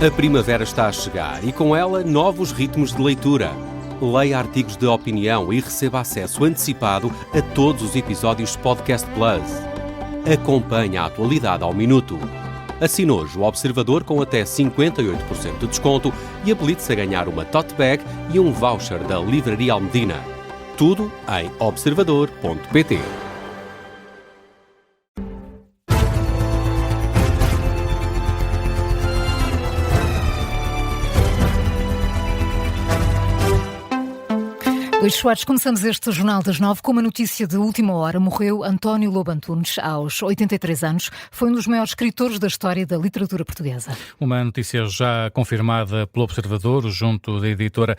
A primavera está a chegar e com ela novos ritmos de leitura. Leia artigos de opinião e receba acesso antecipado a todos os episódios de Podcast Plus. Acompanhe a atualidade ao minuto. Assine hoje o Observador com até 58% de desconto e habilite-se a ganhar uma tote bag e um voucher da Livraria Almedina. Tudo em observador.pt. Luís Soares, começamos este Jornal das 9 com uma notícia de última hora. Morreu António Lobo Antunes aos 83 anos. Foi um dos maiores escritores da história da literatura portuguesa. Uma notícia já confirmada pelo Observador, junto da editora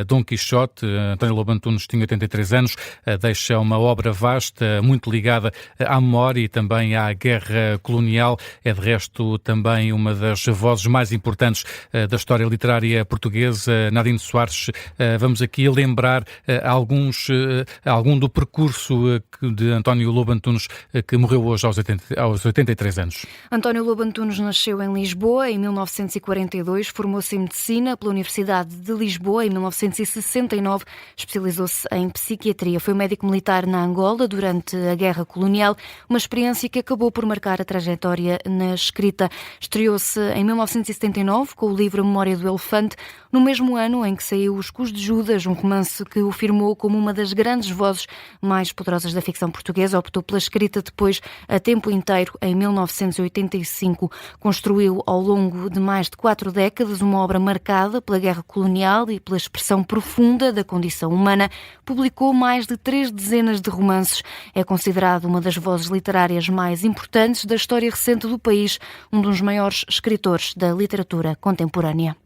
Dom Quixote. António Lobo Antunes tinha 83 anos, deixa uma obra vasta, muito ligada à memória e também à guerra colonial. É, de resto, também uma das vozes mais importantes da história literária portuguesa. Nadine Soares, vamos aqui lembrar algum do percurso de António Lobo Antunes, que morreu hoje aos 83 anos. António Lobo Antunes nasceu em Lisboa em 1942, formou-se em Medicina pela Universidade de Lisboa em 1969, especializou-se em Psiquiatria. Foi médico militar na Angola durante a Guerra Colonial, uma experiência que acabou por marcar a trajetória na escrita. Estreou-se em 1979 com o livro A Memória do Elefante, no mesmo ano em que saiu Os Cus de Judas, um romance que o firmou como uma das grandes vozes mais poderosas da ficção portuguesa. Optou pela escrita depois a tempo inteiro, em 1985. Construiu ao longo de mais de 4 décadas uma obra marcada pela guerra colonial e pela expressão profunda da condição humana. Publicou mais de 3 dezenas de romances. É considerado uma das vozes literárias mais importantes da história recente do país, um dos maiores escritores da literatura contemporânea.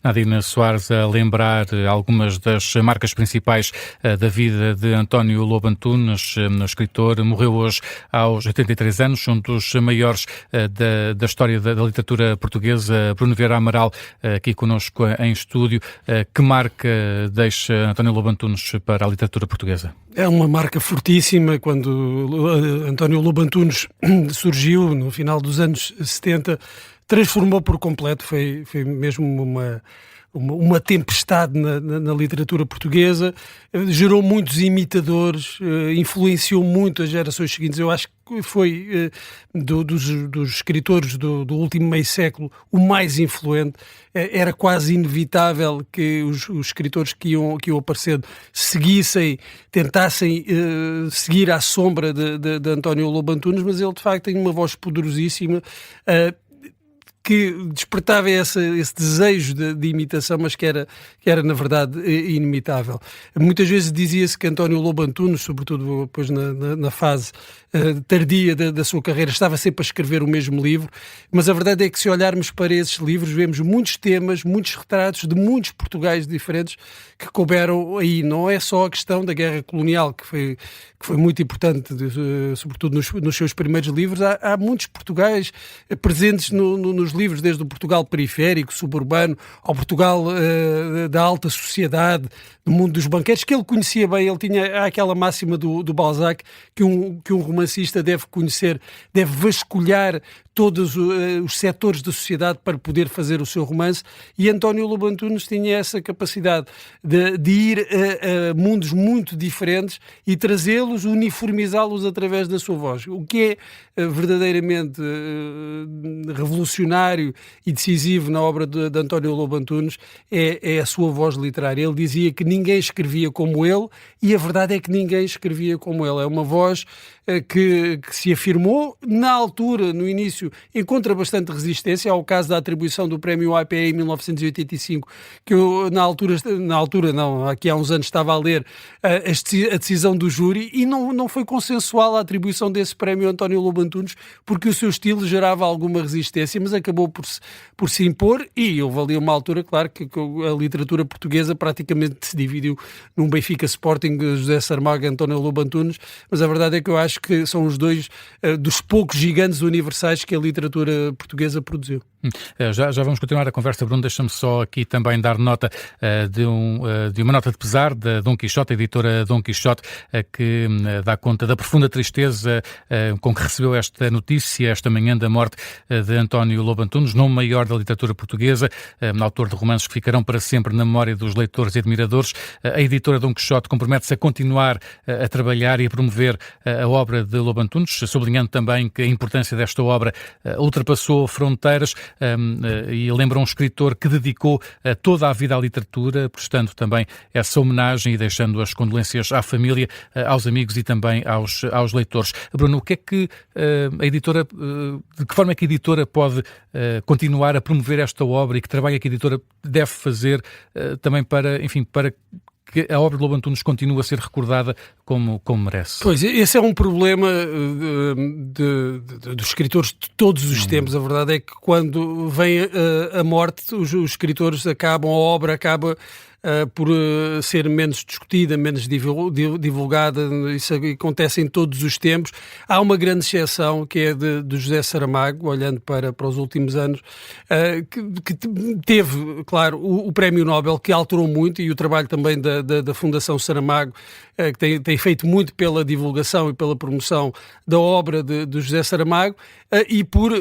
Nadine Soares a lembrar algumas das marcas principais da vida de António Lobo Antunes, escritor. Morreu hoje aos 83 anos, um dos maiores da história da literatura portuguesa. Bruno Vieira Amaral, aqui connosco em estúdio. Que marca deixa António Lobo Antunes para a literatura portuguesa? É uma marca fortíssima. Quando António Lobo Antunes surgiu no final dos anos 70, transformou por completo, foi mesmo uma tempestade na literatura portuguesa, gerou muitos imitadores, influenciou muito as gerações seguintes. Eu acho que foi dos escritores do último meio século o mais influente. Era quase inevitável que os escritores que iam aparecendo tentassem seguir à sombra de António Lobo Antunes, mas ele de facto tem uma voz poderosíssima, que despertava esse desejo de imitação, mas que era na verdade inimitável. Muitas vezes dizia-se que António Lobo Antunes, sobretudo depois na fase tardia da sua carreira, estava sempre a escrever o mesmo livro, mas a verdade é que, se olharmos para esses livros, vemos muitos temas, muitos retratos de muitos Portugais diferentes que couberam aí. Não é só a questão da guerra colonial, que foi muito importante, sobretudo nos seus primeiros livros. Há muitos Portugais presentes nos livros, desde o Portugal periférico, suburbano, ao Portugal da alta sociedade, do mundo dos banqueiros, que ele conhecia bem. Ele tinha aquela máxima do Balzac, que um romancista deve conhecer, deve vasculhar todos os setores da sociedade para poder fazer o seu romance, e António Lobo Antunes tinha essa capacidade de ir a mundos muito diferentes e trazê-los, uniformizá-los através da sua voz. O que é verdadeiramente revolucionário e decisivo na obra de António Lobo Antunes é a sua voz literária. Ele dizia que ninguém escrevia como ele, e a verdade é que ninguém escrevia como ele. É uma voz que se afirmou na altura, no início, encontra bastante resistência. Ao caso da atribuição do prémio APE em 1985, que eu, na altura não, aqui há uns anos, estava a ler a decisão do júri, e não foi consensual a atribuição desse prémio a António Lobo Antunes, porque o seu estilo gerava alguma resistência, mas acabou por se impor, e houve ali uma altura, claro, que a literatura portuguesa praticamente se dividiu num Benfica Sporting, José Saramago e António Lobo Antunes, mas a verdade é que eu acho que são os dois dos poucos gigantes universais que a literatura portuguesa produziu. Já vamos continuar a conversa, Bruno. Deixa-me só aqui também dar nota de uma nota de pesar da Dom Quixote, a editora Dom Quixote, que dá conta da profunda tristeza com que recebeu esta notícia esta manhã da morte de António Lobo Antunes, nome maior da literatura portuguesa, autor de romances que ficarão para sempre na memória dos leitores e admiradores. A editora Dom Quixote compromete-se a continuar a trabalhar e a promover a obra de Lobo Antunes, sublinhando também que a importância desta obra ultrapassou fronteiras, e lembra um escritor que dedicou toda a vida à literatura, prestando também essa homenagem e deixando as condolências à família, aos amigos e também aos leitores. Bruno, o que é que a editora, de que forma é que a editora pode continuar a promover esta obra e que trabalho é que a editora deve fazer também para que a obra de Lobo Antunes continue a ser recordada como merece? Pois, esse é um problema dos escritores de todos os tempos. A verdade é que quando vem a morte, os escritores acabam, a obra acaba por ser menos discutida, menos divulgada. Isso acontece em todos os tempos. Há uma grande exceção, que é de José Saramago, olhando para os últimos anos, que teve, claro, o Prémio Nobel, que alterou muito, e o trabalho também da Fundação Saramago, que tem feito muito pela divulgação e pela promoção da obra de José Saramago, e por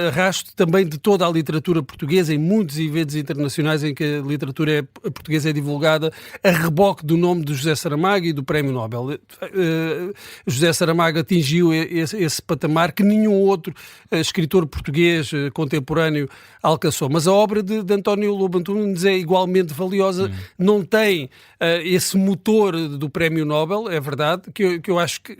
arrasto também de toda a literatura portuguesa, em muitos eventos internacionais em que a literatura portuguesa é divulgada a reboque do nome de José Saramago e do Prémio Nobel. José Saramago atingiu esse patamar que nenhum outro escritor português contemporâneo alcançou. Mas a obra de António Lobo Antunes é igualmente valiosa. Não tem esse motor do Prémio Nobel, é verdade, que eu acho que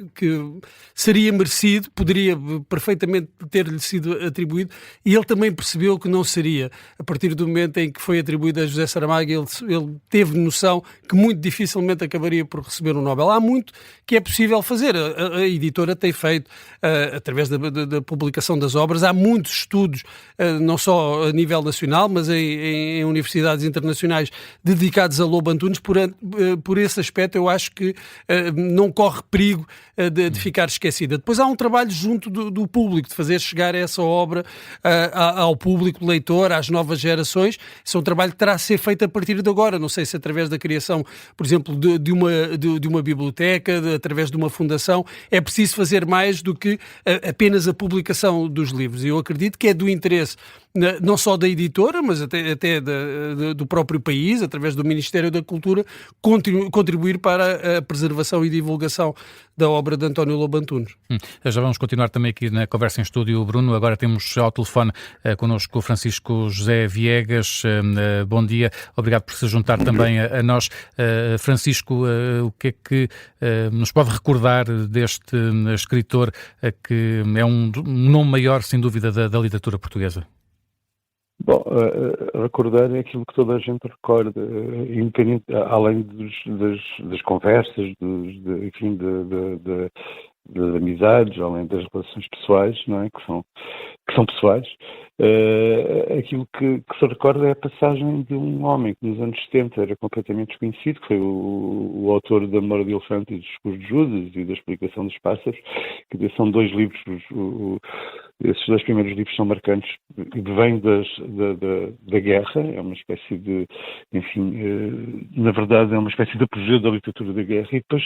seria merecido, poderia perfeitamente ter-lhe sido atribuído, e ele também percebeu que não seria. A partir do momento em que foi atribuído a José Saramago, ele teve noção que muito dificilmente acabaria por receber um Nobel. Há muito que é possível fazer. A editora tem feito, através da publicação das obras, há muitos estudos, não só a nível nacional, mas em universidades internacionais, dedicados a Lobo Antunes. Por esse aspecto, eu acho que não corre perigo de ficar esquecida. Depois há um trabalho junto do público, de fazer chegar essa obra ao público leitor, às novas gerações. Esse é um trabalho que terá a ser feito a partir de agora. Não sei se através da criação, por exemplo, de uma biblioteca, através de uma fundação. É preciso fazer mais do que apenas a publicação dos livros. E eu acredito que é do interesse não só da editora, mas até do próprio país, através do Ministério da Cultura, contribuir para a preservação e divulgação da obra de António Lobo Antunes. Já vamos continuar também aqui na conversa em estúdio, Bruno. Agora temos ao telefone connosco o Francisco José Viegas. Bom dia, obrigado por se juntar também a nós. Francisco, o que é que nos pode recordar deste escritor que é um nome maior, sem dúvida, da literatura portuguesa? Bom, recordar é aquilo que toda a gente recorda, independente, além das conversas, das amizades, além das relações pessoais, não é? que são pessoais. Aquilo que se recorda é a passagem de um homem que nos anos 70 era completamente desconhecido, que foi o autor da Memória de Elefante e dos Discursos de Judas e da Explicação dos Pássaros, que são dois livros. Esses dois primeiros livros são marcantes, vêm da guerra, é uma espécie de, enfim, na verdade é uma espécie de apogeu da literatura da guerra, e depois,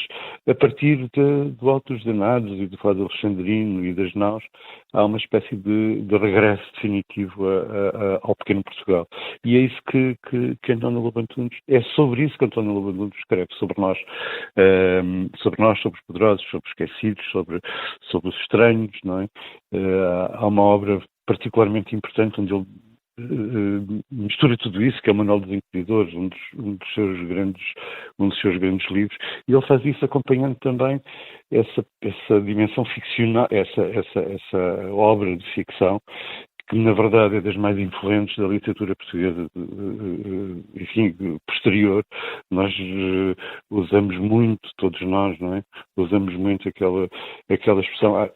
a partir do Alto dos Danados e do Fado Alexandrino e das Naus, há uma espécie de regresso definitivo ao pequeno Portugal. E é isso que António Lobo Antunes, é sobre isso que António Lobo Antunes escreve, sobre nós, sobre os poderosos, sobre os esquecidos, sobre os estranhos, não é? Há uma obra particularmente importante onde ele mistura tudo isso, que é o Manual dos Inquisidores, um dos seus grandes livros, e ele faz isso acompanhando também essa dimensão ficcional, essa obra de ficção, que na verdade é das mais influentes da literatura portuguesa, enfim, posterior. Nós usamos muito, todos nós, não é? Usamos muito aquela expressão,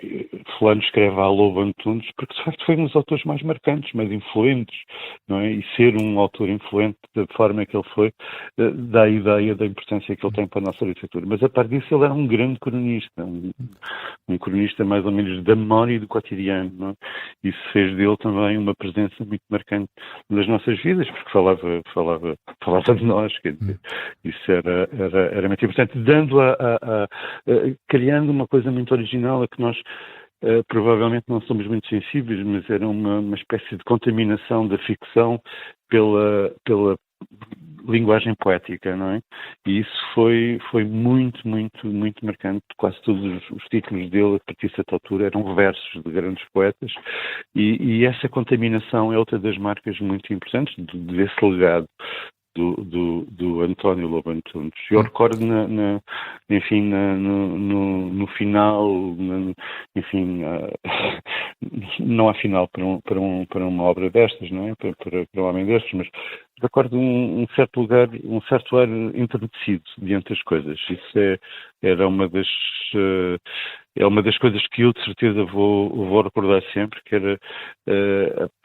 fulano escreve a Lobo Antunes, porque de facto foi um dos autores mais marcantes, mais influentes, não é? E ser um autor influente da forma que ele foi, dá a ideia da importância que ele tem para a nossa literatura. Mas a parte disso ele era um grande cronista, um cronista mais ou menos da memória e do cotidiano, não é? Isso fez dele também uma presença muito marcante nas nossas vidas, porque falava de nós, quer dizer, isso era muito importante, criando uma coisa muito original a que nós provavelmente não somos muito sensíveis, mas era uma espécie de contaminação da ficção pela linguagem poética, não é? E isso foi muito, muito, muito marcante. Quase todos os títulos dele, a partir de certa altura, eram versos de grandes poetas, e essa contaminação é outra das marcas muito importantes desse legado do António Lobo Antunes. Eu recordo no final, enfim, não há final para uma obra destas, não é? Para um homem destes, mas recordo um certo lugar, um certo ar enternecido diante das coisas. Isso era uma das coisas que eu de certeza vou recordar sempre, que era,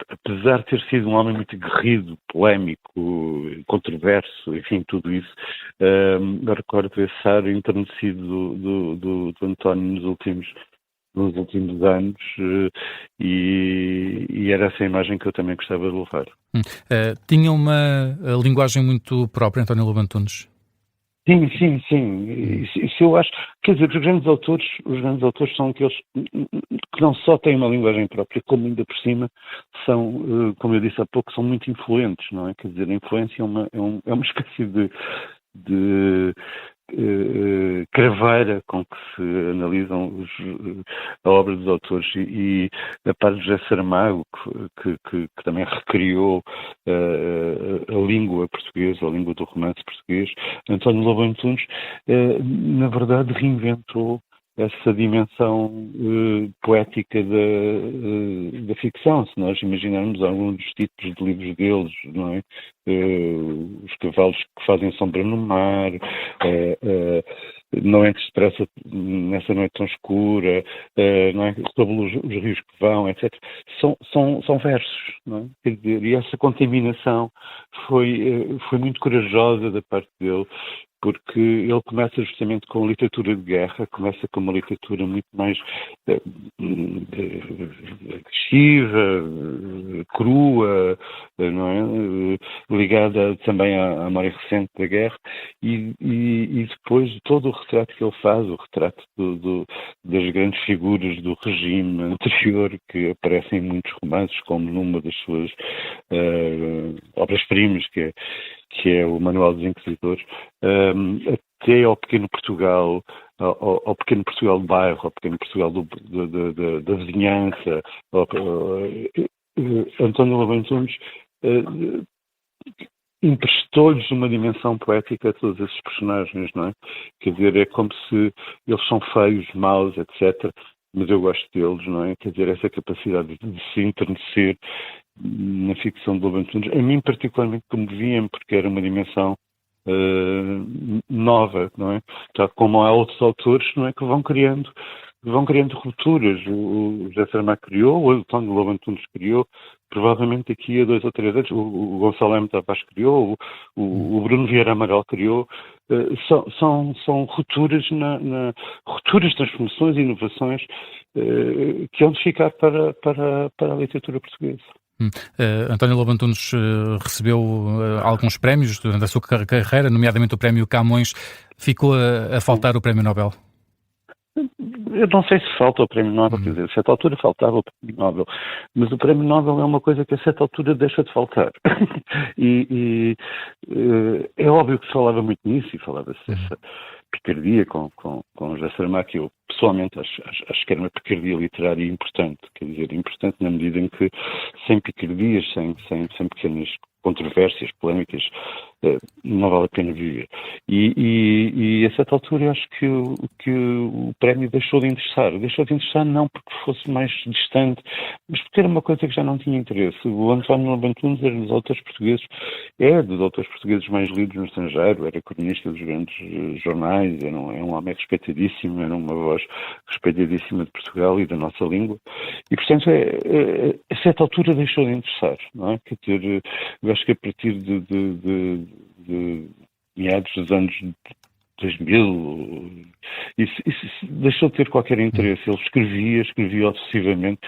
apesar de ter sido um homem muito aguerrido, polémico, controverso, enfim, tudo isso, eu recordo esse ar enternecido do António nos últimos anos, e era essa imagem que eu também gostava de levar. Tinha uma linguagem muito própria, António Lobo Antunes? Sim. Isso eu acho. Quer dizer, os grandes autores são aqueles que não só têm uma linguagem própria, como ainda por cima são, como eu disse há pouco, são muito influentes, não é? Quer dizer, a influência é uma espécie de craveira com que se analisam a obra dos autores, e a par de José Saramago, que também recriou a língua portuguesa, a língua do romance português, António Lobo Antunes, na verdade, reinventou essa dimensão poética da ficção. Se nós imaginarmos alguns dos títulos de livros deles, não é? Os cavalos que fazem sombra no mar, não entres depressa nessa noite tão escura, não é? Sobre os rios que vão, etc. São versos, não é? Quer dizer, e essa contaminação foi muito corajosa da parte dele, porque ele começa justamente com a literatura de guerra, começa com uma literatura muito mais agressiva, crua, não é? Ligada também à memória recente da guerra, e depois todo o retrato que ele faz, o retrato das grandes figuras do regime anterior, que aparecem em muitos romances, como numa das suas obras-primas, que é o Manual dos Inquisidores, até ao pequeno Portugal, ao pequeno Portugal de bairro, ao pequeno Portugal da vizinhança. António Lobo Antunes emprestou-lhes uma dimensão poética a todos esses personagens, não é? Quer dizer, é como se eles são feios, maus, etc., mas eu gosto deles, não é? Quer dizer, essa capacidade de se enternecer na ficção de Lobo Antunes, a mim particularmente comovia-me, porque era uma dimensão nova, não é? Tal como há outros autores, não é, que vão criando rupturas. O José Saramago criou, o António Lobo Antunes criou, provavelmente daqui a 2 ou 3 anos, o Gonçalo M. Tavares criou, o Bruno Vieira Amaral criou. São rupturas, rupturas, transformações e inovações que hão de ficar para a literatura portuguesa. António Lobo Antunes recebeu alguns prémios durante a sua carreira, nomeadamente o Prémio Camões. Ficou a faltar o Prémio Nobel? Eu não sei se falta o Prémio Nobel, quer dizer, a certa altura faltava o Prémio Nobel, mas o Prémio Nobel é uma coisa que a certa altura deixa de faltar. e é óbvio que se falava muito nisso, e falava-se dessa picardia com José Saramago, que eu pessoalmente acho que era uma picardia literária importante, quer dizer, importante na medida em que sem picardias, sem pequenas controvérsias, polémicas, não vale a pena viver. E a certa altura eu acho que o prémio deixou de interessar. Deixou de interessar não porque fosse mais distante, mas porque era uma coisa que já não tinha interesse. O António Lobo Antunes era dos autores portugueses mais lidos no estrangeiro, era cronista dos grandes jornais, era um homem respeitadíssimo, era uma voz respeitadíssima de Portugal e da nossa língua, e portanto a certa altura deixou de interessar, não é? Quer dizer, eu acho que a partir de meados dos anos 2000, isso deixou de ter qualquer interesse. Ele escrevia obsessivamente.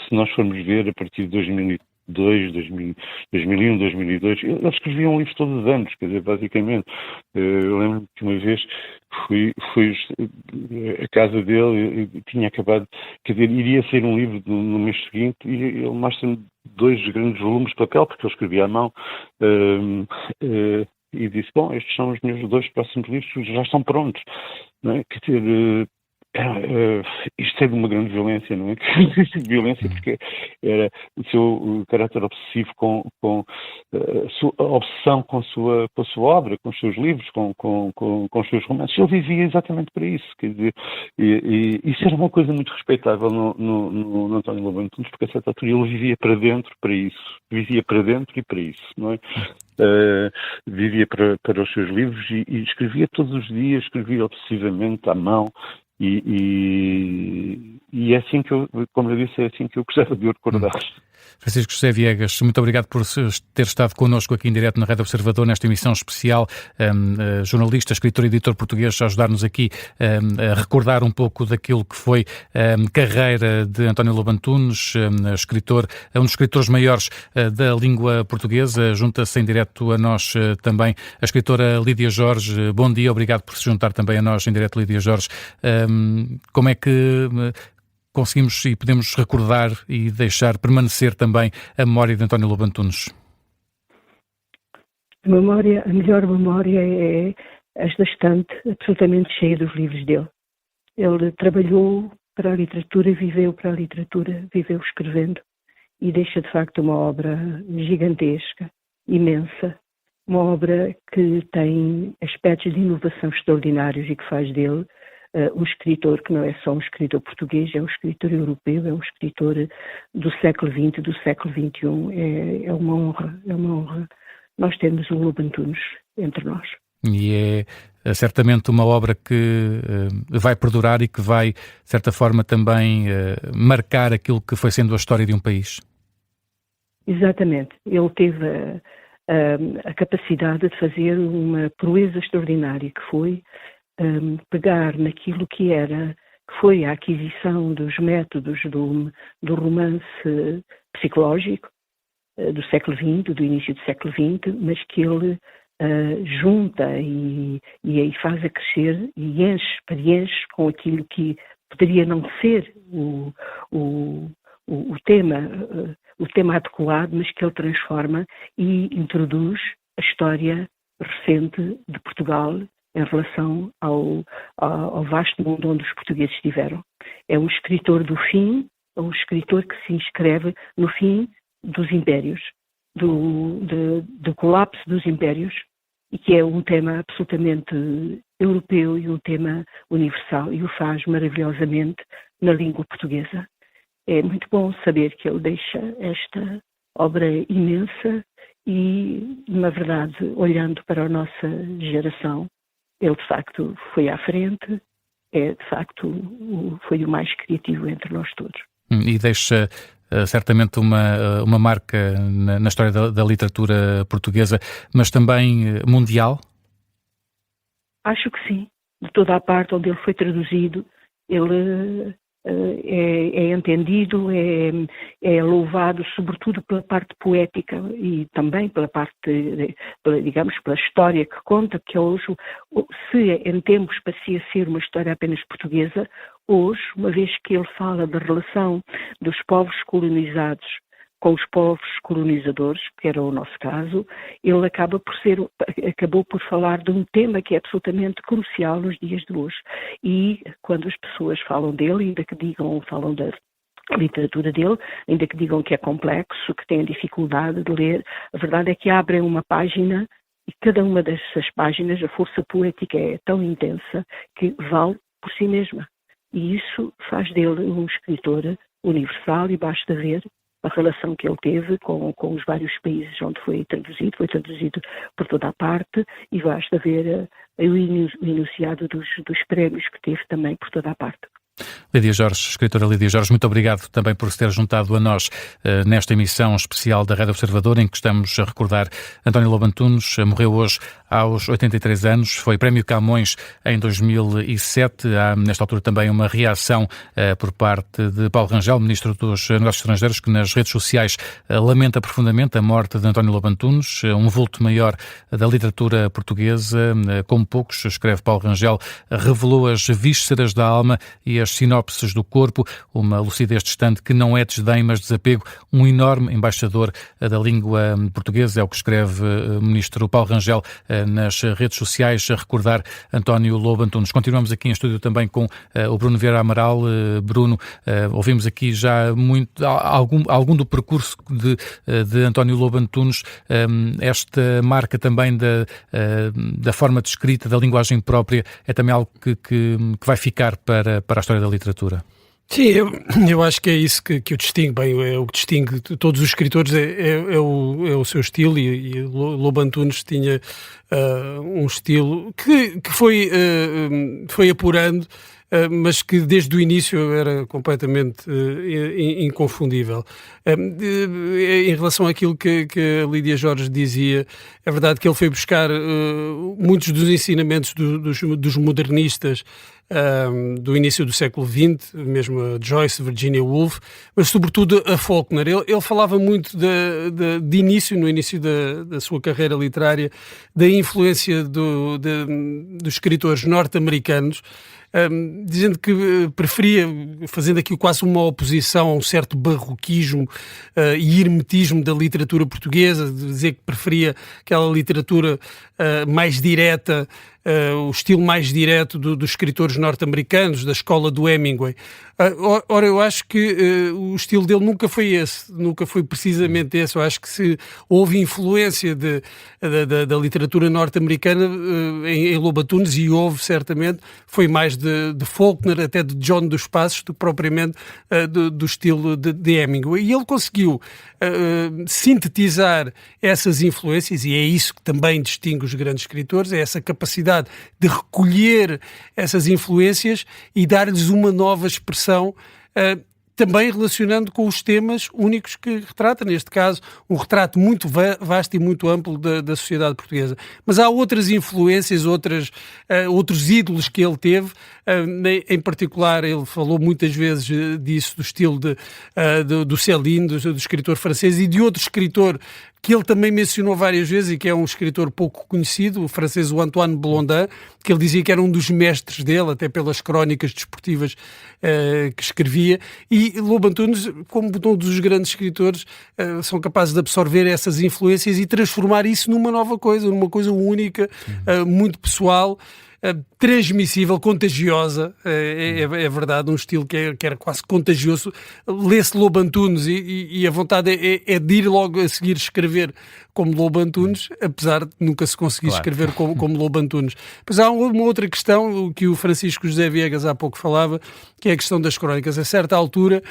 Se nós formos ver a partir de 2001, 2002, ele escrevia um livro todos os anos, quer dizer, basicamente. Eu lembro que uma vez fui à casa dele e tinha acabado, quer dizer, iria sair um livro no mês seguinte e ele mostra-me 2 grandes volumes de papel, porque ele escrevia à mão, e disse, bom, estes são os meus 2 próximos livros, já estão prontos, não é? Quer dizer, isto é de uma grande violência, não é? Violência porque era o seu caráter obsessivo com a sua obsessão com a sua obra, com os seus livros, com os seus romances. Ele vivia exatamente para isso, quer dizer, e isso era uma coisa muito respeitável no António Lobo Antunes, porque a certa altura ele vivia para dentro para isso, vivia para dentro e para isso, não é? Vivia para os seus livros e escrevia todos os dias, escrevia obsessivamente à mão. E é assim que eu, como eu disse, é assim que eu gostava de o recordar. Francisco José Viegas, muito obrigado por ter estado connosco aqui em direto na Rede Observador, nesta emissão especial, jornalista, escritor e editor português, a ajudar-nos aqui a recordar um pouco daquilo que foi a carreira de António Lobo Antunes, escritor, um dos escritores maiores da língua portuguesa. Junta-se em direto a nós também a escritora Lídia Jorge. Bom dia, obrigado por se juntar também a nós em direto, Lídia Jorge. Como é que conseguimos e podemos recordar e deixar permanecer também a memória de António Lobo Antunes? A melhor memória é esta estante absolutamente cheia dos livros dele. Ele trabalhou para a literatura, viveu para a literatura, viveu escrevendo e deixa de facto uma obra gigantesca, imensa, uma obra que tem aspectos de inovação extraordinários e que faz dele um escritor que não é só um escritor português, é um escritor europeu, é um escritor do século XX, do século XXI. É uma honra nós termos o Lobo Antunes entre nós. E é certamente uma obra que vai perdurar e que vai, de certa forma, também marcar aquilo que foi sendo a história de um país. Exatamente. Ele teve a capacidade de fazer uma proeza extraordinária, que foi pegar naquilo que foi a aquisição dos métodos do romance psicológico do século XX, do início do século XX, mas que ele junta e faz a crescer e enche com aquilo que poderia não ser o tema adequado, mas que ele transforma e introduz a história recente de Portugal em relação ao vasto mundo onde os portugueses estiveram. É um escritor do fim, é um escritor que se inscreve no fim dos impérios, do colapso dos impérios, e que é um tema absolutamente europeu e um tema universal, e o faz maravilhosamente na língua portuguesa. É muito bom saber que ele deixa esta obra imensa e, na verdade, olhando para a nossa geração, ele de facto foi à frente, de facto foi o mais criativo entre nós todos. E deixa certamente uma marca na história da literatura portuguesa, mas também mundial? Acho que sim. De toda a parte onde ele foi traduzido, ele é entendido, é louvado, sobretudo pela parte poética e também pela parte, pela história que conta, que hoje, se em tempos parecia ser uma história apenas portuguesa, hoje, uma vez que ele fala da relação dos povos colonizados com os povos colonizadores, que era o nosso caso, ele acabou por falar de um tema que é absolutamente crucial nos dias de hoje. E quando as pessoas falam dele, ainda que falam da literatura dele, ainda que digam que é complexo, que têm dificuldade de ler, a verdade é que abrem uma página e cada uma dessas páginas, a força poética é tão intensa que vale por si mesma. E isso faz dele um escritor universal e basta ver a relação que ele teve com os vários países onde foi traduzido por toda a parte, e basta ver o enunciado dos prémios que teve também por toda a parte. Lídia Jorge, escritora Lídia Jorge, muito obrigado também por se ter juntado a nós nesta emissão especial da Rádio Observador, em que estamos a recordar António Lobo Antunes. Morreu hoje aos 83 anos, foi Prémio Camões em 2007. Há, nesta altura, também uma reação por parte de Paulo Rangel, Ministro dos Negócios Estrangeiros, que nas redes sociais lamenta profundamente a morte de António Lobo Antunes, um vulto maior da literatura portuguesa. Como poucos, escreve Paulo Rangel, revelou as vísceras da alma e as sinopses do corpo, uma lucidez distante que não é desdém, mas desapego, um enorme embaixador da língua portuguesa, é o que escreve o Ministro Paulo Rangel nas redes sociais, a recordar António Lobo Antunes. Continuamos aqui em estúdio também com o Bruno Vieira Amaral. Bruno, ouvimos aqui já algum do percurso de António Lobo Antunes, esta marca também da forma de escrita, da linguagem própria, é também algo que vai ficar para a história da literatura. Sim, eu acho que é isso que o distingue bem, é o que distingue todos os escritores, é o seu estilo, e Lobo Antunes tinha um estilo que foi apurando, mas que desde o início era completamente inconfundível. Em relação àquilo que a Lídia Jorge dizia, é verdade que ele foi buscar muitos dos ensinamentos dos modernistas do início do século XX, mesmo a Joyce, Virginia Woolf, mas sobretudo a Faulkner. Ele falava muito no início da sua carreira literária, da influência dos escritores norte-americanos, dizendo que preferia, fazendo aqui quase uma oposição a um certo barroquismo e hermetismo da literatura portuguesa, dizer que preferia aquela literatura mais direta, o estilo mais direto dos escritores norte-americanos, da escola do Hemingway. Ora, eu acho que o estilo dele nunca foi esse, nunca foi precisamente esse. Eu acho que se houve influência da literatura norte-americana em Lobo Antunes, e houve certamente, foi mais de Faulkner, até de John dos Passos, do que propriamente do estilo de Hemingway. E ele conseguiu sintetizar essas influências, e é isso que também distingue os grandes escritores, é essa capacidade de recolher essas influências e dar-lhes uma nova expressão, também relacionando com os temas únicos que retrata, neste caso, um retrato muito vasto e muito amplo da sociedade portuguesa. Mas há outras influências, outros ídolos que ele teve, em particular ele falou muitas vezes disso, do estilo do Céline, do escritor francês, e de outro escritor que ele também mencionou várias vezes e que é um escritor pouco conhecido, o francês Antoine Blondin, que ele dizia que era um dos mestres dele, até pelas crónicas desportivas que escrevia. E Lobo Antunes, como todos os grandes escritores, são capazes de absorver essas influências e transformar isso numa nova coisa, numa coisa única, muito pessoal, transmissível, contagiosa, é verdade, um estilo que era quase contagioso. Lê-se Lobo Antunes e a vontade é de ir logo a seguir escrever como Lobo Antunes, apesar de nunca se conseguir escrever como Lobo Antunes. Pois há uma outra questão, que o Francisco José Viegas há pouco falava, que é a questão das crónicas. A certa altura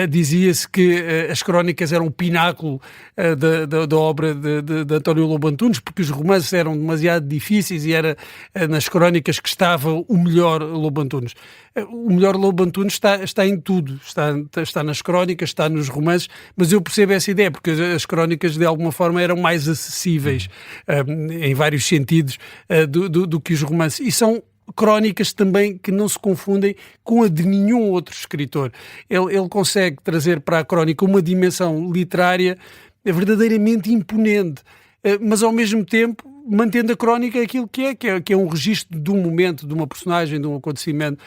dizia-se que as crónicas eram o pináculo da obra de António Lobo Antunes, porque os romances eram demasiado difíceis e era nas crónicas que estava o melhor Lobo Antunes. O melhor Lobo Antunes está em tudo, está nas crónicas, está nos romances, mas eu percebo essa ideia, porque as crónicas de alguma forma eram mais acessíveis em vários sentidos do que os romances, e são crónicas também que não se confundem com a de nenhum outro escritor. Ele consegue trazer para a crónica uma dimensão literária verdadeiramente imponente, mas ao mesmo tempo mantendo a crónica aquilo que é um registro de um momento, de uma personagem, de um acontecimento.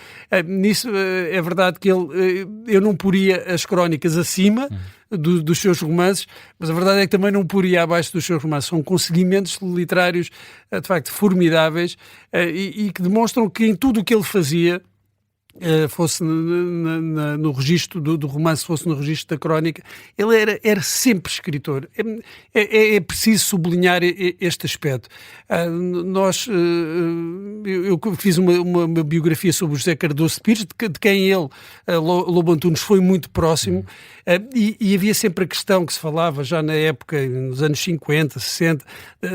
Nisso é verdade que eu não poria as crónicas acima dos seus romances, mas a verdade é que também não poria abaixo dos seus romances. São conseguimentos literários de facto formidáveis, e que demonstram que em tudo o que ele fazia, fosse no registro do romance, fosse no registro da crónica, ele era sempre escritor. É preciso sublinhar este aspecto. Eu fiz uma biografia sobre o José Cardoso de Pires, de quem ele, Lobo Antunes, foi muito próximo, e havia sempre a questão que se falava já na época, nos anos 50, 60,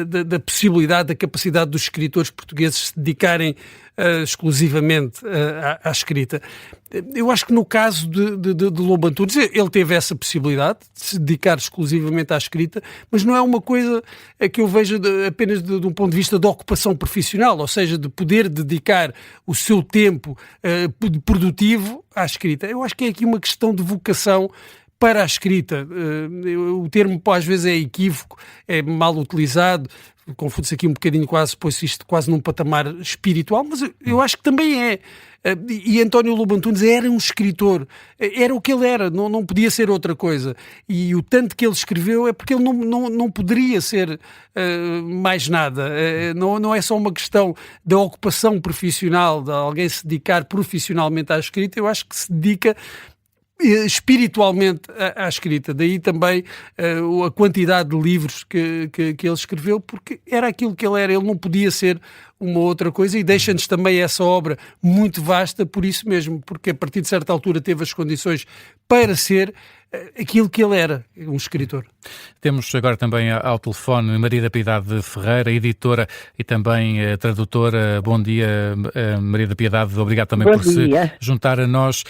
da possibilidade, da capacidade dos escritores portugueses se dedicarem exclusivamente à escrita. Eu acho que no caso de Lobo Antunes, ele teve essa possibilidade de se dedicar exclusivamente à escrita, mas não é uma coisa que eu veja apenas de um ponto de vista de ocupação profissional, ou seja, de poder dedicar o seu tempo produtivo à escrita. Eu acho que é aqui uma questão de vocação para a escrita. O termo às vezes é equívoco, é mal utilizado, confunde-se aqui um bocadinho, pôs isto quase num patamar espiritual, mas eu acho que também é. E António Lobo Antunes era um escritor, era o que ele era, não podia ser outra coisa. E o tanto que ele escreveu é porque ele não poderia ser mais nada. Não é só uma questão da ocupação profissional, de alguém se dedicar profissionalmente à escrita, eu acho que se dedica espiritualmente à escrita. Daí também a quantidade de livros que ele escreveu, porque era aquilo que ele era, ele não podia ser uma outra coisa, e deixa-nos também essa obra muito vasta por isso mesmo, porque a partir de certa altura teve as condições para ser aquilo que ele era, um escritor. Temos agora também ao telefone Maria da Piedade Ferreira, editora e também tradutora. Bom dia, Maria da Piedade, obrigado também por se juntar a nós.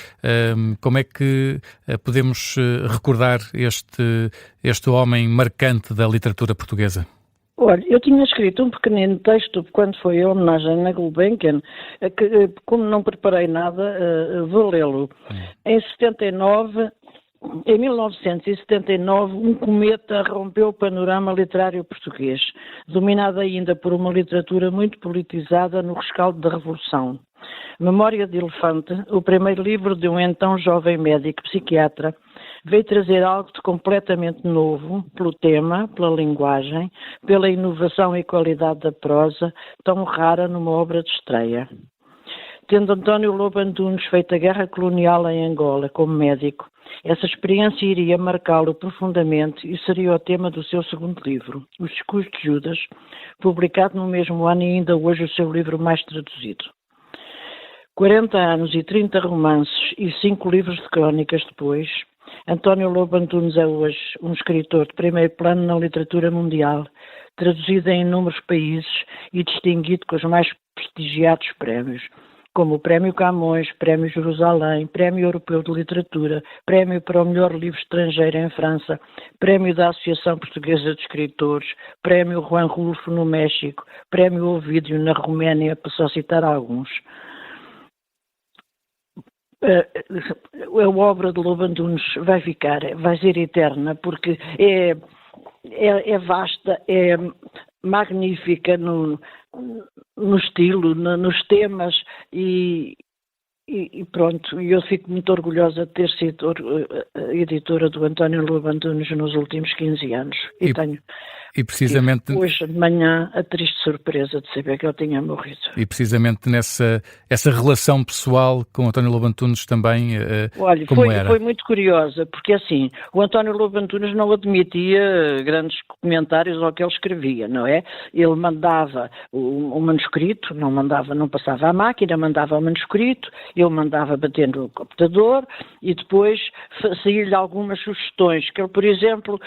Como é que podemos recordar este homem marcante da literatura portuguesa? Olha, eu tinha escrito um pequenino texto quando foi a homenagem na Gulbenkian, que como não preparei nada, vou lê-lo. Em 1979, um cometa rompeu o panorama literário português, dominado ainda por uma literatura muito politizada no rescaldo da Revolução. Memória de Elefante, o primeiro livro de um então jovem médico psiquiatra, veio trazer algo de completamente novo, pelo tema, pela linguagem, pela inovação e qualidade da prosa, tão rara numa obra de estreia. Tendo António Lobo Antunes feito a guerra colonial em Angola como médico, essa experiência iria marcá-lo profundamente e seria o tema do seu segundo livro, Os Discursos de Judas, publicado no mesmo ano e ainda hoje o seu livro mais traduzido. 40 anos e 30 romances e 5 livros de crónicas depois, António Lobo Antunes é hoje um escritor de primeiro plano na literatura mundial, traduzido em inúmeros países e distinguido com os mais prestigiados prémios, como o Prémio Camões, Prémio Jerusalém, Prémio Europeu de Literatura, Prémio para o melhor livro estrangeiro em França, Prémio da Associação Portuguesa de Escritores, Prémio Juan Rulfo no México, Prémio Ovídio na Roménia, para só citar alguns. A obra de Lobo Antunes vai ser eterna, porque é vasta, é magnífica no estilo, nos temas e pronto, eu fico muito orgulhosa de ter sido editora do António Lobo Antunes nos últimos 15 anos. E precisamente hoje de manhã a triste surpresa de saber que ele tinha morrido. E precisamente essa relação pessoal com António Lobo Antunes também, olha, como era? Foi muito curiosa, porque assim, o António Lobo Antunes não admitia grandes comentários ao que ele escrevia, não é? Ele mandava o manuscrito, não passava à máquina, mandava o manuscrito, eu mandava bater no computador e depois saía-lhe algumas sugestões, que ele, por exemplo,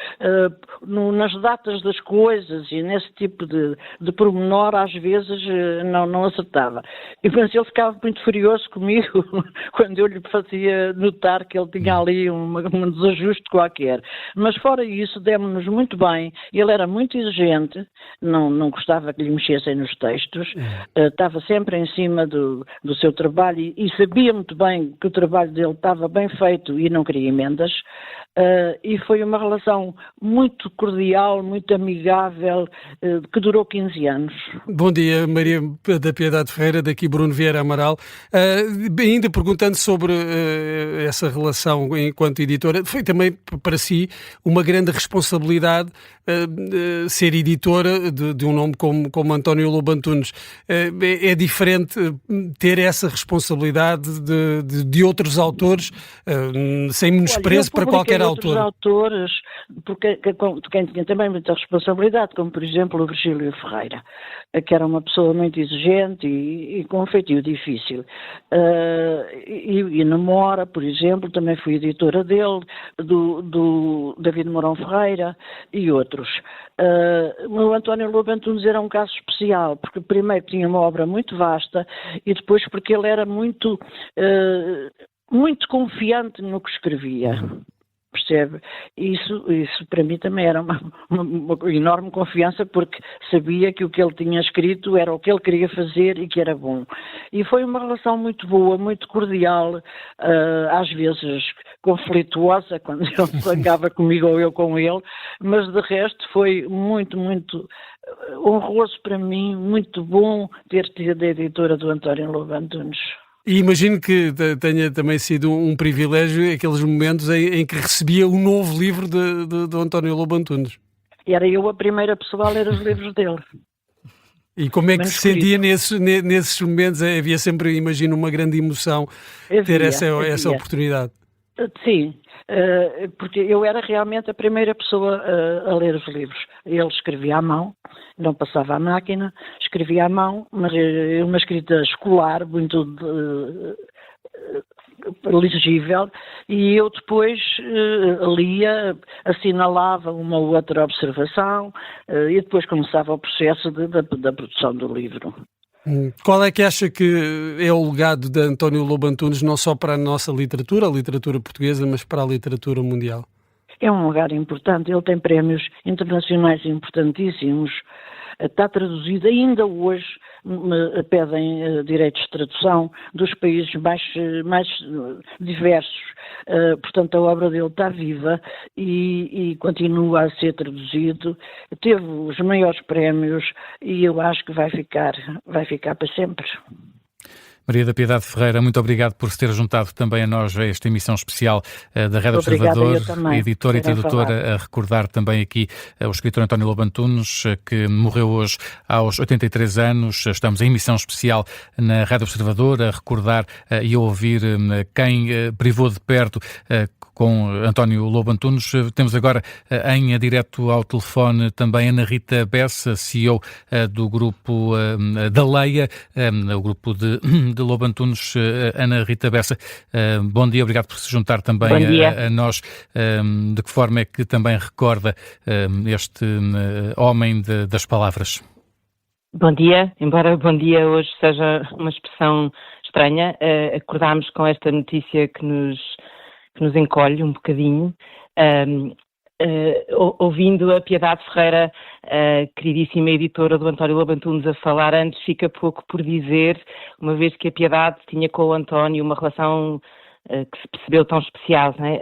nas datas das coisas e nesse tipo de pormenor às vezes não acertava. E por isso ele ficava muito furioso comigo quando eu lhe fazia notar que ele tinha ali um desajuste qualquer. Mas fora isso, demos-nos muito bem. Ele era muito exigente, não gostava que lhe mexessem nos textos, estava sempre em cima do seu trabalho e sabia muito bem que o trabalho dele estava bem feito e não queria emendas. E foi uma relação muito cordial, muito amigável, que durou 15 anos. Bom dia, Maria da Piedade Ferreira, daqui Bruno Vieira Amaral. Ainda perguntando sobre essa relação enquanto editora, foi também para si uma grande responsabilidade ser editora de um nome como António Lobo Antunes. É diferente ter essa responsabilidade de outros autores, sem menosprezo para qualquer outros autores, porque quem tinha também muita responsabilidade, como por exemplo o Virgílio Ferreira, que era uma pessoa muito exigente e com um feitio difícil. E na Mora, por exemplo, também fui editora dele, do David Mourão Ferreira e outros. O António Lobo Antunes era um caso especial, porque primeiro tinha uma obra muito vasta e depois porque ele era muito confiante no que escrevia. Percebe? Isso para mim também era uma enorme confiança, porque sabia que o que ele tinha escrito era o que ele queria fazer e que era bom. E foi uma relação muito boa, muito cordial, às vezes conflituosa, quando ele zangava comigo ou eu com ele, mas de resto foi muito, muito honroso para mim, muito bom ter tido a editora do António Lobo Antunes. E imagino que tenha também sido um privilégio aqueles momentos em que recebia um novo livro do António Lobo Antunes. E era eu a primeira pessoa a ler os livros dele. E como é que se sentia nesses momentos? Havia sempre, imagino, uma grande emoção ter essa oportunidade. Sim, porque eu era realmente a primeira pessoa a ler os livros. Ele escrevia à mão, não passava à máquina, escrevia à mão, mas uma escrita escolar, muito legível, e eu depois lia, assinalava uma ou outra observação e depois começava o processo da produção do livro. Qual é que acha que é o legado de António Lobo Antunes, não só para a nossa literatura, a literatura portuguesa, mas para a literatura mundial? É um lugar importante, ele tem prémios internacionais importantíssimos, está traduzido ainda hoje, pedem direitos de tradução dos países mais diversos, portanto a obra dele está viva e continua a ser traduzido, teve os maiores prémios e eu acho que vai ficar para sempre. Maria da Piedade Ferreira, muito obrigado por se ter juntado também a nós a esta emissão especial da Rádio Observador, editora e tradutora, a recordar também aqui o escritor António Lobo Antunes, que morreu hoje aos 83 anos. Estamos em emissão especial na Rádio Observador a recordar e a ouvir quem privou de perto com António Lobo Antunes. Temos agora em direto ao telefone também Ana Rita Bessa, CEO do grupo da Leia, o grupo de Lobo Antunes. Ana Rita Bessa, bom dia, obrigado por se juntar também a nós. De que forma é que também recorda este homem das palavras? Bom dia, embora bom dia hoje seja uma expressão estranha, acordámos com esta notícia que nos encolhe um bocadinho, ouvindo a Piedade Ferreira, queridíssima editora do António Lobo Antunes, a falar antes, fica pouco por dizer, uma vez que a Piedade tinha com o António uma relação que se percebeu tão especial, não é?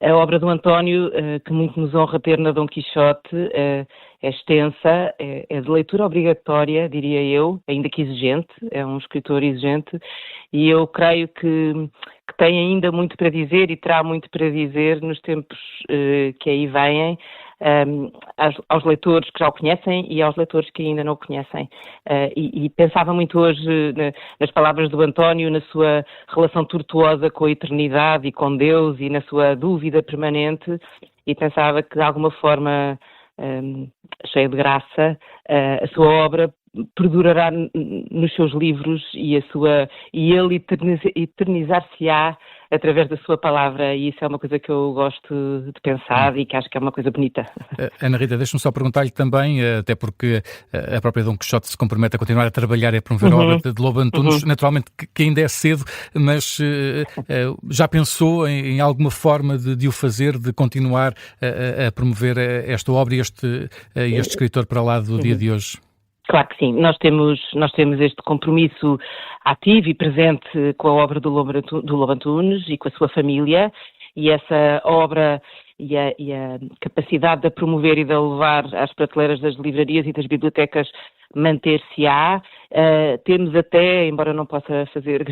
A obra do António, que muito nos honra ter na Dom Quixote, é extensa, é de leitura obrigatória, diria eu, ainda que exigente, é um escritor exigente, e eu creio que tem ainda muito para dizer e terá muito para dizer nos tempos que aí vêm, aos leitores que já o conhecem e aos leitores que ainda não o conhecem. E pensava muito hoje nas palavras do António, na sua relação tortuosa com a eternidade e com Deus e na sua dúvida permanente, e pensava que de alguma forma, cheia de graça, a sua obra perdurará nos seus livros e ele eternizar-se-á através da sua palavra, e isso é uma coisa que eu gosto de pensar e que acho que é uma coisa bonita. Ana Rita, deixa-me só perguntar-lhe também, até porque a própria Dom Quixote se compromete a continuar a trabalhar e a promover a obra de Lobo Antunes, naturalmente que ainda é cedo, mas já pensou em alguma forma de o fazer, de continuar a promover esta obra e este escritor para lá do dia de hoje? Claro que sim, nós temos este compromisso ativo e presente com a obra do Lobo Antunes e com a sua família, e essa obra e a capacidade de a promover e de a levar às prateleiras das livrarias e das bibliotecas manter-se-á. Temos até, embora não possa fazer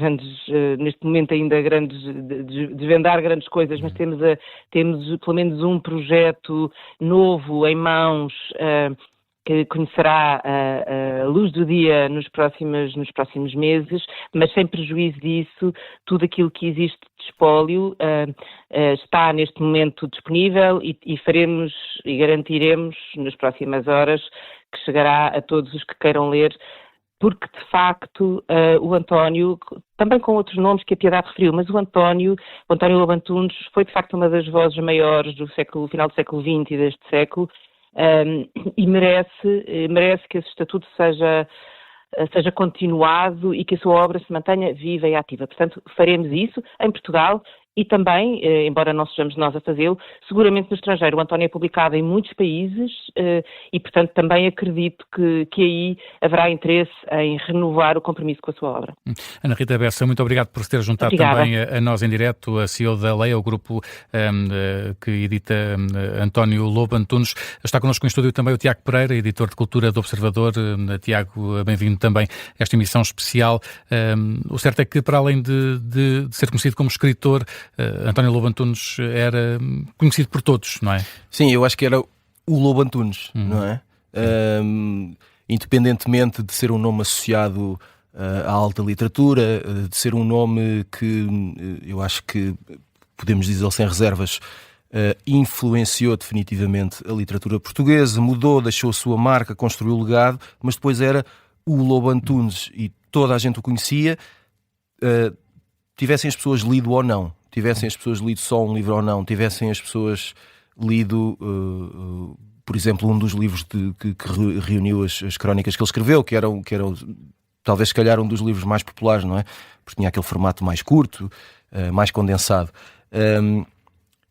neste momento ainda desvendar grandes coisas, mas temos pelo menos um projeto novo em mãos, que conhecerá a luz do dia nos próximos meses, mas sem prejuízo disso, tudo aquilo que existe de espólio está neste momento disponível e faremos e garantiremos nas próximas horas que chegará a todos os que queiram ler, porque de facto o António, também com outros nomes que a Piedade referiu, mas o António Lobo Antunes foi de facto uma das vozes maiores do final do século XX e deste século, e merece que esse estatuto seja continuado e que a sua obra se mantenha viva e ativa. Portanto, faremos isso em Portugal e também, embora não sejamos nós a fazê-lo, seguramente no estrangeiro. O António é publicado em muitos países e, portanto, também acredito que aí haverá interesse em renovar o compromisso com a sua obra. Ana Rita Bessa, muito obrigado por se ter juntado também a nós em direto, a CEO da Leia, o grupo que edita António Lobo Antunes. Está connosco em estúdio também o Tiago Pereira, editor de Cultura do Observador. Tiago, bem-vindo também a esta emissão especial. O certo é que, para além de ser conhecido como escritor, António Lobo Antunes era conhecido por todos, não é? Sim, eu acho que era o Lobo Antunes, não é? Independentemente de ser um nome associado à alta literatura, de ser um nome que eu acho que, podemos dizer sem reservas, influenciou definitivamente a literatura portuguesa, mudou, deixou a sua marca, construiu o legado, mas depois era o Lobo Antunes e toda a gente o conhecia, tivessem as pessoas lido ou não, tivessem as pessoas lido só um livro ou não, tivessem as pessoas lido, por exemplo, um dos livros que reuniu as crónicas que ele escreveu, que era talvez se calhar um dos livros mais populares, não é? Porque tinha aquele formato mais curto, mais condensado.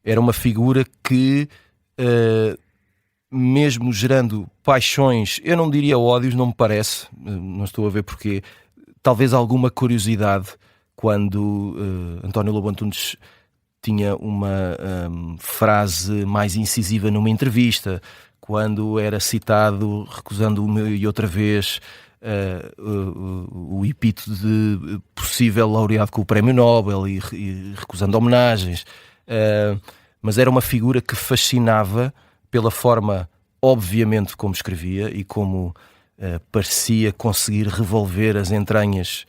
Era uma figura que, mesmo gerando paixões, eu não diria ódios, não me parece, não estou a ver porquê, talvez alguma curiosidade, quando António Lobo Antunes tinha uma frase mais incisiva numa entrevista, quando era citado, recusando uma e outra vez o epíteto de possível laureado com o Prémio Nobel e recusando homenagens. Mas era uma figura que fascinava pela forma, obviamente, como escrevia e como parecia conseguir revolver as entranhas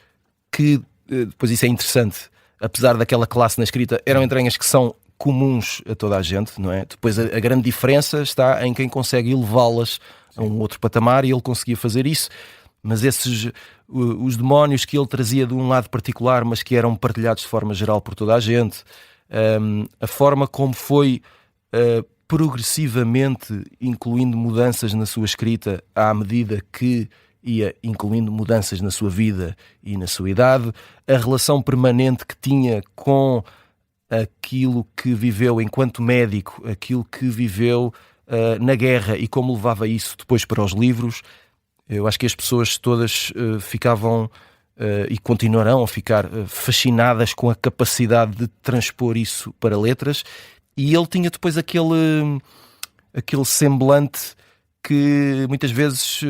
que... Depois isso é interessante, apesar daquela classe na escrita, eram entranhas que são comuns a toda a gente, não é? Depois a grande diferença está em quem consegue elevá-las a um outro patamar, e ele conseguia fazer isso, mas os demónios que ele trazia de um lado particular, mas que eram partilhados de forma geral por toda a gente, a forma como foi progressivamente incluindo mudanças na sua escrita à medida que ia incluindo mudanças na sua vida e na sua idade, a relação permanente que tinha com aquilo que viveu enquanto médico, aquilo que viveu na guerra e como levava isso depois para os livros. Eu acho que as pessoas todas ficavam e continuarão a ficar fascinadas com a capacidade de transpor isso para letras, e ele tinha depois aquele semblante que muitas vezes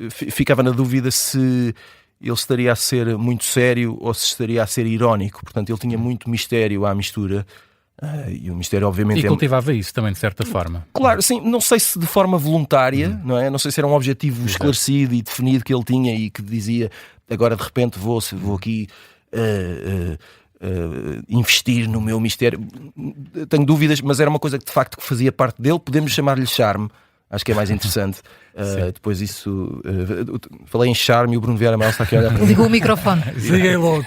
ficava na dúvida se ele estaria a ser muito sério ou se estaria a ser irónico. Portanto, ele tinha muito mistério à mistura, e o mistério obviamente... E cultivava isso também, de certa forma. Claro, sim, não sei se de forma voluntária, não é? Não sei se era um objetivo esclarecido e definido que ele tinha e que dizia, agora de repente vou aqui... investir no meu mistério. Tenho dúvidas, mas era uma coisa que de facto que fazia parte dele. Podemos chamar-lhe charme, acho que é mais interessante. Depois isso, falei em charme e o Bruno Vieira Amaral está aqui a olhar para mim. Ligou o microfone. Liguei logo.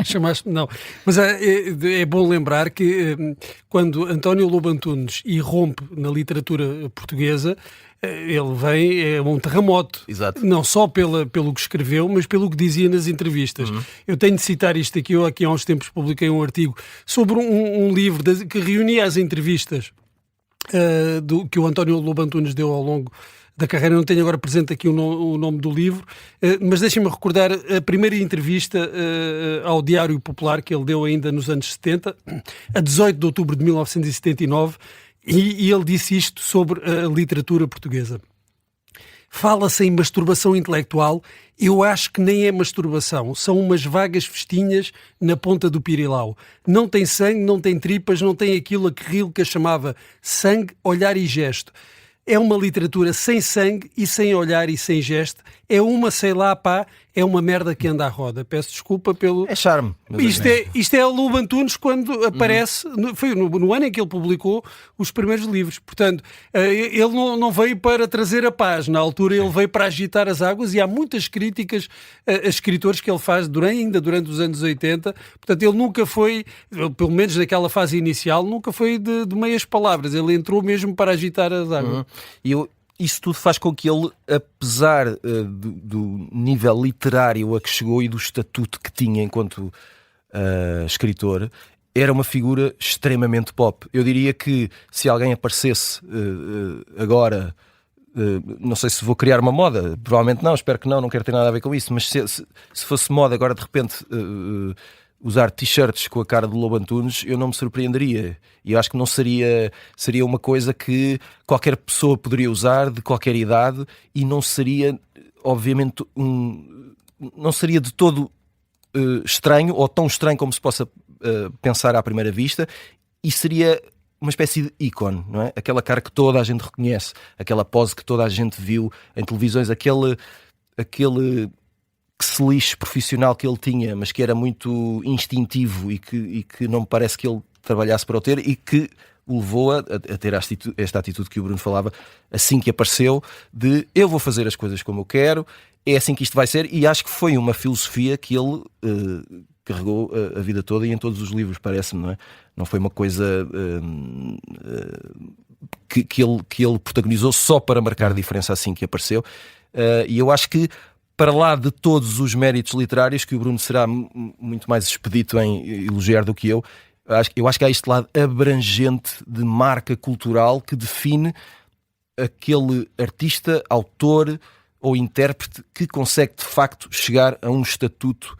Chamaste-me? Não. Mas é bom lembrar que quando António Lobo Antunes irrompe na literatura portuguesa, ele vem, é um terremoto. Exato. Não só pelo que escreveu, mas pelo que dizia nas entrevistas. Eu tenho de citar isto aqui. Eu aqui há uns tempos publiquei um artigo sobre um livro que reunia as entrevistas que o António Lobo Antunes deu ao longo da carreira. Não tenho agora presente aqui o nome do livro, mas deixem-me recordar a primeira entrevista ao Diário Popular que ele deu ainda nos anos 70, a 18 de outubro de 1979, e ele disse isto sobre a literatura portuguesa. Fala-se em masturbação intelectual. Eu acho que nem é masturbação. São umas vagas festinhas na ponta do pirilau. Não tem sangue, não tem tripas, não tem aquilo a que Rilke chamava sangue, olhar e gesto. é uma literatura sem sangue e sem olhar e sem gesto. É uma, sei lá, pá, é uma merda que anda à roda. Peço desculpa pelo... É charme. Isto é o Lobo Antunes quando aparece, foi no ano em que ele publicou os primeiros livros. Portanto, ele não veio para trazer a paz. Na altura ele veio para agitar as águas e há muitas críticas a escritores que ele faz ainda durante os anos 80. Portanto, ele nunca foi, pelo menos naquela fase inicial, nunca foi de meias palavras. Ele entrou mesmo para agitar as águas. Isso tudo faz com que ele, apesar do nível literário a que chegou e do estatuto que tinha enquanto escritor, era uma figura extremamente pop. Eu diria que se alguém aparecesse agora, não sei se vou criar uma moda, provavelmente não, espero que não quero ter nada a ver com isso, mas se fosse moda agora de repente usar t-shirts com a cara do Lobo Antunes, eu não me surpreenderia. E eu acho que não seria uma coisa que qualquer pessoa poderia usar, de qualquer idade, e não seria, obviamente, não seria de todo estranho, ou tão estranho como se possa pensar à primeira vista, e seria uma espécie de ícone, não é? Aquela cara que toda a gente reconhece, aquela pose que toda a gente viu em televisões, aquele que se lixe profissional que ele tinha, mas que era muito instintivo e que não me parece que ele trabalhasse para o ter, e que o levou a ter esta atitude que o Bruno falava assim que apareceu, de eu vou fazer as coisas como eu quero, é assim que isto vai ser, e acho que foi uma filosofia que ele carregou a vida toda e em todos os livros, parece-me, não é? Não foi uma coisa que ele protagonizou só para marcar diferença assim que apareceu, e eu acho que, para lá de todos os méritos literários, que o Bruno será muito mais expedito em elogiar do que eu acho que há este lado abrangente de marca cultural que define aquele artista, autor ou intérprete que consegue de facto chegar a um estatuto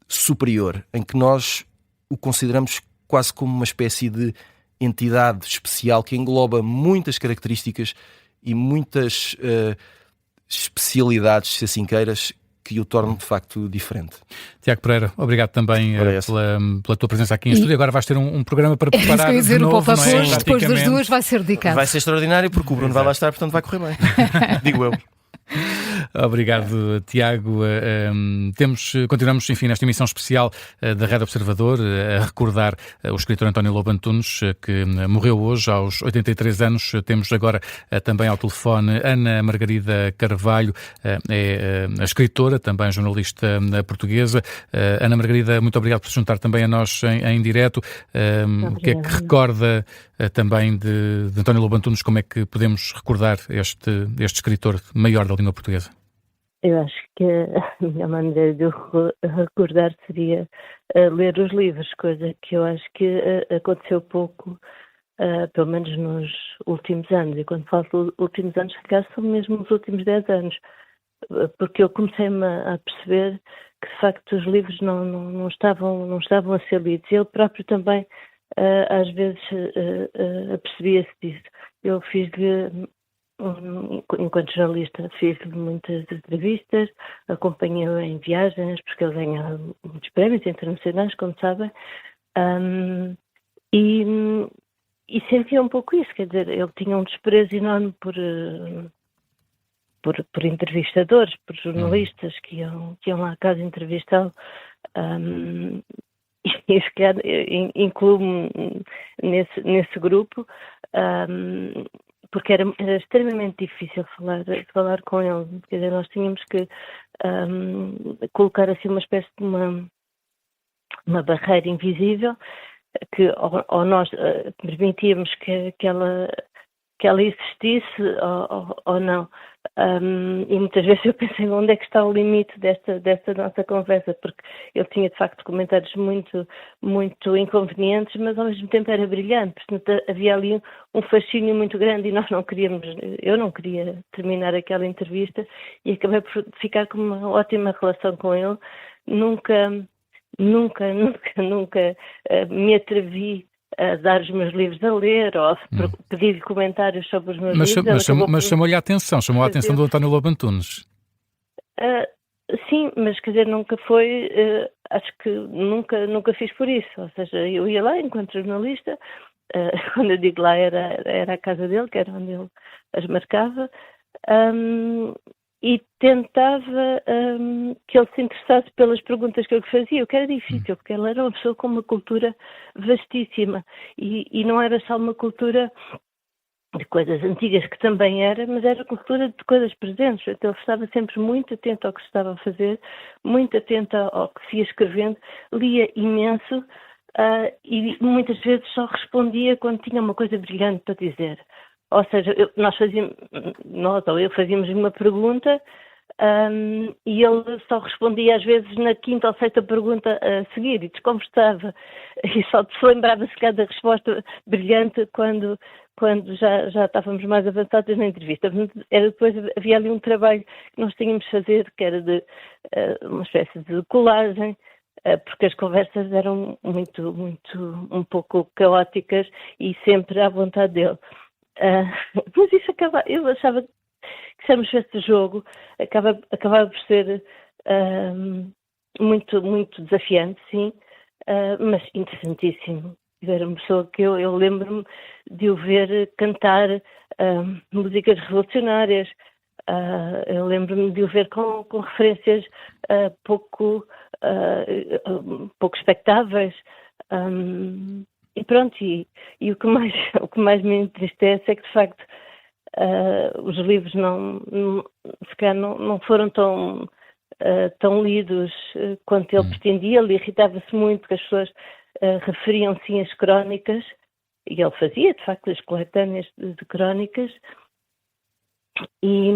superior, em que nós o consideramos quase como uma espécie de entidade especial que engloba muitas características e muitas especialidades, se assim queiras, que o tornam de facto diferente. Tiago Pereira, obrigado também pela tua presença aqui em estúdio. Agora vais ter um programa para preparar dizer, de novo, o Pop não é? Hoje, depois das duas, vai ser dedicado. Vai ser extraordinário porque o Bruno vai lá estar, portanto vai correr bem. Digo eu. Obrigado, Tiago. Continuamos, enfim, nesta emissão especial da Rede Observador, a recordar o escritor António Lobo Antunes, que morreu hoje aos 83 anos. Temos agora também ao telefone Ana Margarida Carvalho, é a escritora, também jornalista portuguesa. Ana Margarida, muito obrigado por se juntar também a nós em direto. O que é que recorda também de António Lobo Antunes? Como é que podemos recordar este escritor maior da língua portuguesa? Eu acho que a minha maneira de recordar seria ler os livros, coisa que eu acho que aconteceu pouco, pelo menos nos últimos anos. E quando falo de últimos anos, se calhar são mesmo os últimos 10 anos, porque eu comecei-me a perceber que de facto os livros não estavam a ser lidos. Ele próprio também às vezes apercebia-se disso. Eu fiz-lhe, enquanto jornalista, fiz-lhe muitas entrevistas, acompanhei-o em viagens, porque ele ganha muitos prémios internacionais, como sabem, e sentia um pouco isso, quer dizer, ele tinha um desprezo enorme por entrevistadores, por jornalistas que iam lá à casa entrevistá-lo, e se calhar incluo-me nesse grupo, porque era extremamente difícil falar com ele. Quer dizer, nós tínhamos que colocar assim uma espécie de uma barreira invisível que ou nós permitíamos que ela existisse ou não. E muitas vezes eu pensei onde é que está o limite desta nossa conversa, porque ele tinha de facto comentários muito, muito inconvenientes, mas ao mesmo tempo era brilhante. Portanto, havia ali um fascínio muito grande e eu não queria terminar aquela entrevista e acabei por ficar com uma ótima relação com ele. Nunca me atrevi a dar os meus livros a ler ou pedir comentários sobre os meus livros. Mas chamou-lhe a atenção, chamou a atenção do António Lobo Antunes. Sim, mas quer dizer, nunca foi, acho que nunca fiz por isso. Ou seja, eu ia lá enquanto jornalista quando eu digo lá era a casa dele, que era onde ele as marcava, e tentava que ele se interessasse pelas perguntas que eu lhe fazia, o que era difícil, porque ele era uma pessoa com uma cultura vastíssima, e não era só uma cultura de coisas antigas, que também era, mas era cultura de coisas presentes. Então ele estava sempre muito atento ao que se estava a fazer, muito atento ao que se ia escrevendo, lia imenso, e muitas vezes só respondia quando tinha uma coisa brilhante para dizer. Ou seja, eu fazíamos uma pergunta, e ele só respondia às vezes na quinta ou sexta pergunta a seguir e desconversava, e só se lembrava-se da resposta brilhante quando já estávamos mais avançados na entrevista. Depois havia ali um trabalho que nós tínhamos de fazer, que era de uma espécie de colagem, porque as conversas eram um pouco caóticas e sempre à vontade dele. Mas isso eu achava que se esse jogo acabava por ser muito, muito desafiante, sim, mas interessantíssimo. Era uma pessoa que eu lembro-me de o ver cantar músicas revolucionárias. Eu lembro-me de o ver com referências pouco expectáveis. E pronto, e o que mais me entristece é que, de facto, os livros se calhar não foram tão lidos quanto ele pretendia. Ele irritava-se muito porque as pessoas referiam sim as crónicas, e ele fazia, de facto, as coletâneas de crónicas, e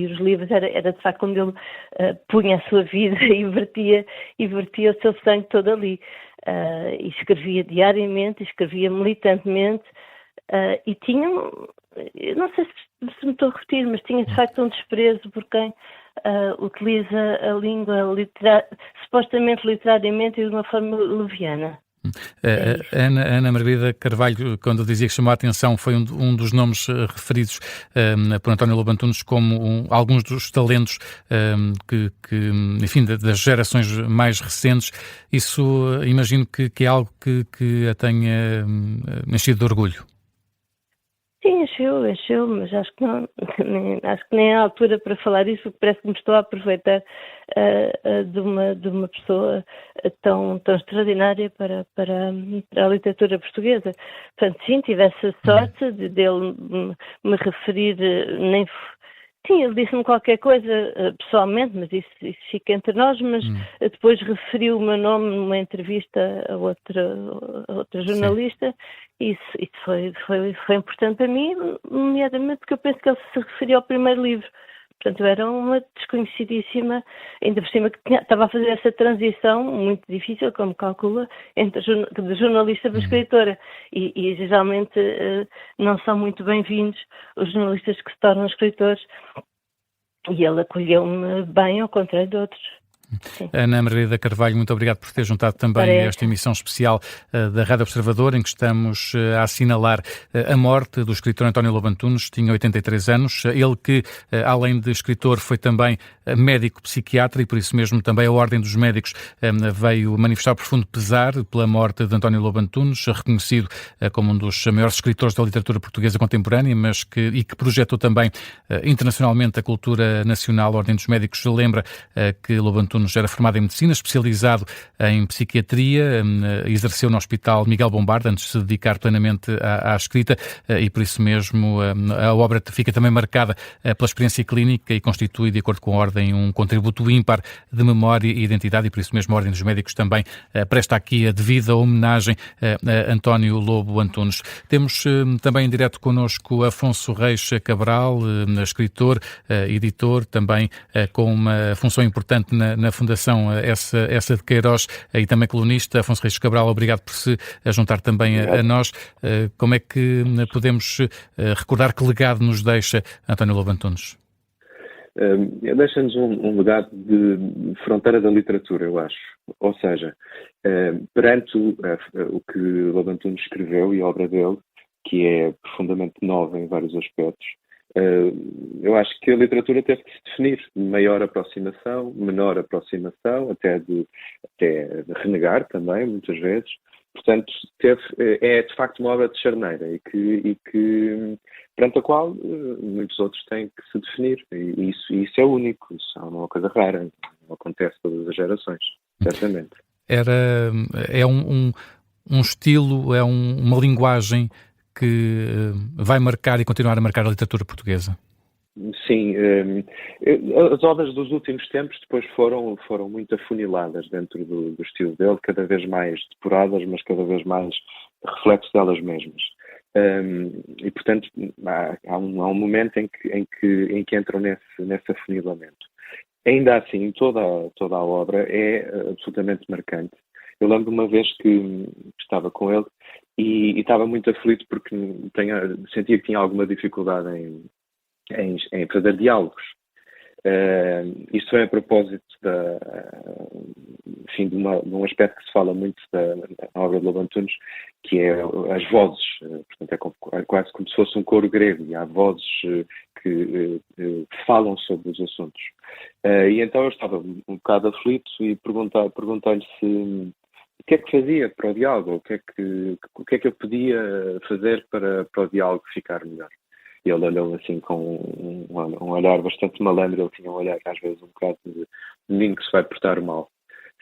os livros era de facto onde ele punha a sua vida e vertia o seu sangue todo ali. E escrevia diariamente, escrevia militantemente, e tinha, não sei se me estou a repetir, mas tinha de facto um desprezo por quem utiliza a língua supostamente literariamente e de uma forma leviana. Ana Margarida Carvalho, quando dizia que chamou a atenção, foi um dos nomes referidos por António Lobo Antunes como alguns dos talentos enfim, das gerações mais recentes. Isso imagino que é algo que a tenha enchido de orgulho. Sim, encheu, mas acho que nem é a altura para falar isso, porque parece que me estou a aproveitar de uma pessoa tão extraordinária para a literatura portuguesa. Portanto, sim, tivesse a sorte dele me referir, sim, ele disse-me qualquer coisa pessoalmente, mas isso fica entre nós, mas depois referiu o meu nome numa entrevista a outra jornalista. Sim. Isso foi importante para mim, nomeadamente porque eu penso que ele se referia ao primeiro livro. Portanto, eu era uma desconhecidíssima, ainda por cima que estava a fazer essa transição muito difícil, como calcula, de jornalista para escritora. E geralmente não são muito bem-vindos os jornalistas que se tornam escritores. E ele acolheu-me bem, ao contrário de outros. Sim. Ana Margarida Carvalho, muito obrigado por ter juntado também a esta emissão especial da Rádio Observador, em que estamos a assinalar a morte do escritor António Lobo Antunes. Tinha 83 anos. Ele que, além de escritor, foi também médico psiquiatra, e por isso mesmo também a Ordem dos Médicos veio manifestar profundo pesar pela morte de António Lobo Antunes, reconhecido como um dos maiores escritores da literatura portuguesa contemporânea, mas que projetou também internacionalmente a cultura nacional. A Ordem dos Médicos lembra que Lobo Antunes era formado em medicina, especializado em psiquiatria, exerceu no Hospital Miguel Bombarda antes de se dedicar plenamente à escrita, e por isso mesmo a obra fica também marcada pela experiência clínica e constitui, de acordo com a Ordem, um contributo ímpar de memória e identidade, e por isso mesmo a Ordem dos Médicos também presta aqui a devida homenagem a António Lobo Antunes. Temos também em direto connosco Afonso Reis Cabral, escritor, editor, também com uma função importante na Fundação essa de Queiroz, e também colunista. Afonso Reis Cabral, obrigado por se juntar também a nós. Como é que podemos recordar que legado nos deixa António Lobo Antunes? Deixa-nos um legado de fronteira da literatura, eu acho. Ou seja, perante o que Lobo Antunes escreveu e a obra dele, que é profundamente nova em vários aspectos, eu acho que a literatura teve que se definir de maior aproximação, menor aproximação, até de renegar também, muitas vezes, Portanto, é de facto uma obra de charneira e que perante a qual muitos outros têm que se definir. E isso é único, isso é uma coisa rara, não acontece todas as gerações, certamente. É um estilo, uma linguagem que vai marcar e continuar a marcar a literatura portuguesa? Sim, as obras dos últimos tempos depois foram muito afuniladas dentro do estilo dele, cada vez mais depuradas, mas cada vez mais reflexo delas mesmas. E, portanto, há um momento em que entram nesse afunilamento. Ainda assim, toda a obra é absolutamente marcante. Eu lembro uma vez que estava com ele e estava muito aflito porque sentia que tinha alguma dificuldade em fazer diálogos. Isto foi a propósito de um aspecto que se fala muito na obra de Lobo Antunes, que é as vozes. Portanto, é quase como se fosse um coro grego, e há vozes que falam sobre os assuntos. E então eu estava um bocado aflito e perguntei-lhe se o que é que fazia para o diálogo, o que é que eu podia fazer para o diálogo ficar melhor. E ele olhou assim com um olhar bastante malandro. Ele tinha um olhar, às vezes, um bocado de menino que se vai portar mal.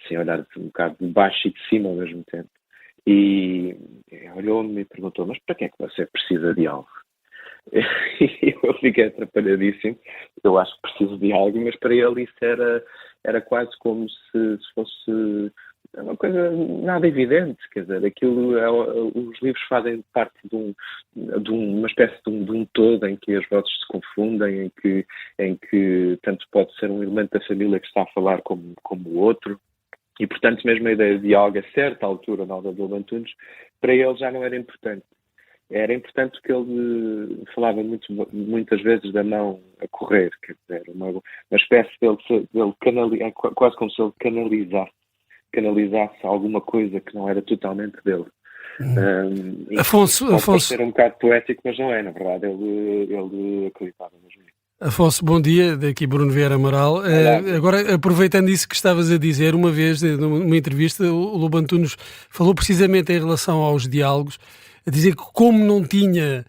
Assim, olhar um bocado de baixo e de cima ao mesmo tempo. E olhou-me e perguntou, mas para que é que você precisa de algo? E eu fiquei atrapalhadíssimo. Eu acho que preciso de algo, mas para ele isso era quase como se fosse uma coisa nada evidente, quer dizer, os livros fazem parte de uma espécie de um todo em que as vozes se confundem, em que tanto pode ser um elemento da família que está a falar como o outro, e portanto mesmo a ideia de diálogo a certa altura na obra de Lobo Antunes, para ele já não era importante. Era importante que ele falava muitas vezes da mão a correr, quer dizer, uma espécie dele canalizar, quase como se ele canalizasse alguma coisa que não era totalmente dele. Afonso, pode ser um bocado poético, mas não é, na verdade, ele acreditava mesmo. Afonso, bom dia, daqui Bruno Vieira Amaral. Agora, aproveitando isso que estavas a dizer, uma vez, numa entrevista, o Lobo Antunes falou precisamente em relação aos diálogos, a dizer que como não tinha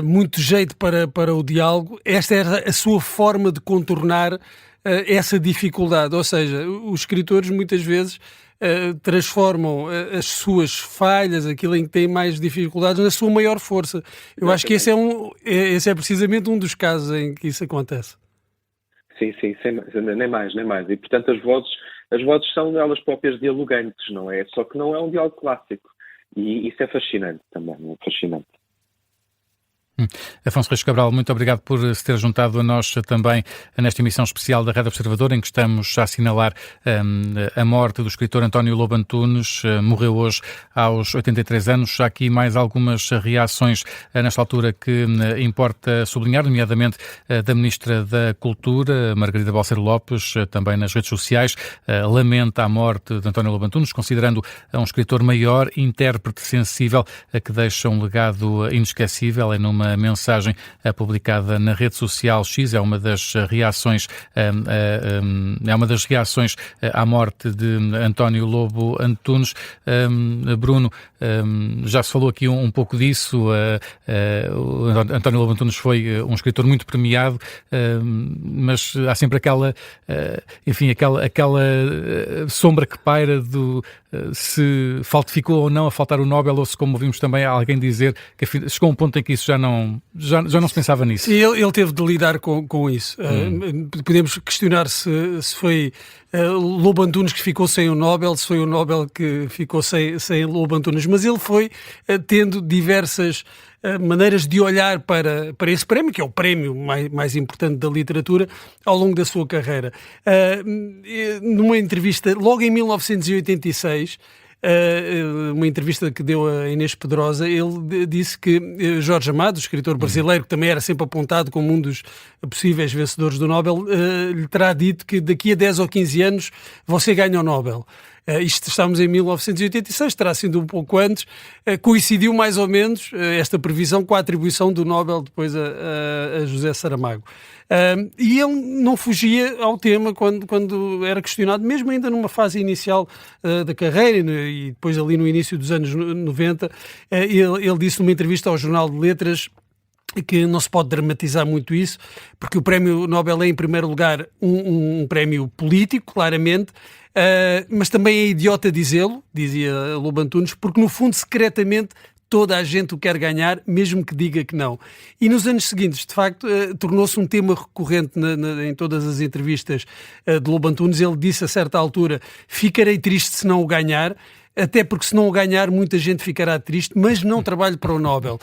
muito jeito para o diálogo, esta era a sua forma de contornar essa dificuldade. Ou seja, os escritores muitas vezes transformam as suas falhas, aquilo em que têm mais dificuldades, na sua maior força. Eu acho que esse é precisamente um dos casos em que isso acontece. Sim, nem mais. E, portanto, as vozes são elas próprias dialogantes, não é? Só que não é um diálogo clássico. E isso é fascinante também, é fascinante. Afonso Reis Cabral, muito obrigado por se ter juntado a nós também nesta emissão especial da Rádio Observador, em que estamos a assinalar a morte do escritor António Lobo Antunes. Morreu hoje aos 83 anos. Há aqui mais algumas reações nesta altura que importa sublinhar, nomeadamente da Ministra da Cultura, Margarida Balseiro Lopes, também nas redes sociais, lamenta a morte de António Lobo Antunes, considerando um escritor maior, intérprete sensível, que deixa um legado inesquecível. É numa mensagem publicada na rede social X, é uma das reações à morte de António Lobo Antunes. Bruno, já se falou aqui um pouco disso. António Lobo Antunes foi um escritor muito premiado, mas há sempre aquela sombra que paira do se ficou ou não a faltar o Nobel, ou se, como ouvimos também alguém dizer, que chegou a um ponto em que isso já não se pensava nisso. Sim, ele teve de lidar com isso. Podemos questionar se foi Lobo Antunes que ficou sem o Nobel, se foi o Nobel que ficou sem Lobo Antunes, mas ele foi tendo diversas maneiras de olhar para esse prémio, que é o prémio mais importante da literatura, ao longo da sua carreira. Numa entrevista, logo em 1986, uma entrevista que deu a Inês Pedrosa, ele disse que Jorge Amado, o escritor brasileiro, que também era sempre apontado como um dos possíveis vencedores do Nobel, lhe terá dito que daqui a 10 ou 15 anos você ganha o Nobel. Isto estamos em 1986, terá sido um pouco antes, coincidiu mais ou menos esta previsão com a atribuição do Nobel depois a José Saramago. E ele não fugia ao tema quando era questionado, mesmo ainda numa fase inicial da carreira e depois ali no início dos anos 90, ele disse numa entrevista ao Jornal de Letras que não se pode dramatizar muito isso, porque o prémio Nobel é, em primeiro lugar, um prémio político, claramente, mas também é idiota dizê-lo, dizia Lobo Antunes, porque no fundo, secretamente, toda a gente o quer ganhar, mesmo que diga que não. E nos anos seguintes, de facto, tornou-se um tema recorrente em todas as entrevistas de Lobo Antunes. Ele disse a certa altura: ficarei triste se não o ganhar, até porque se não o ganhar muita gente ficará triste, mas não trabalho para o Nobel.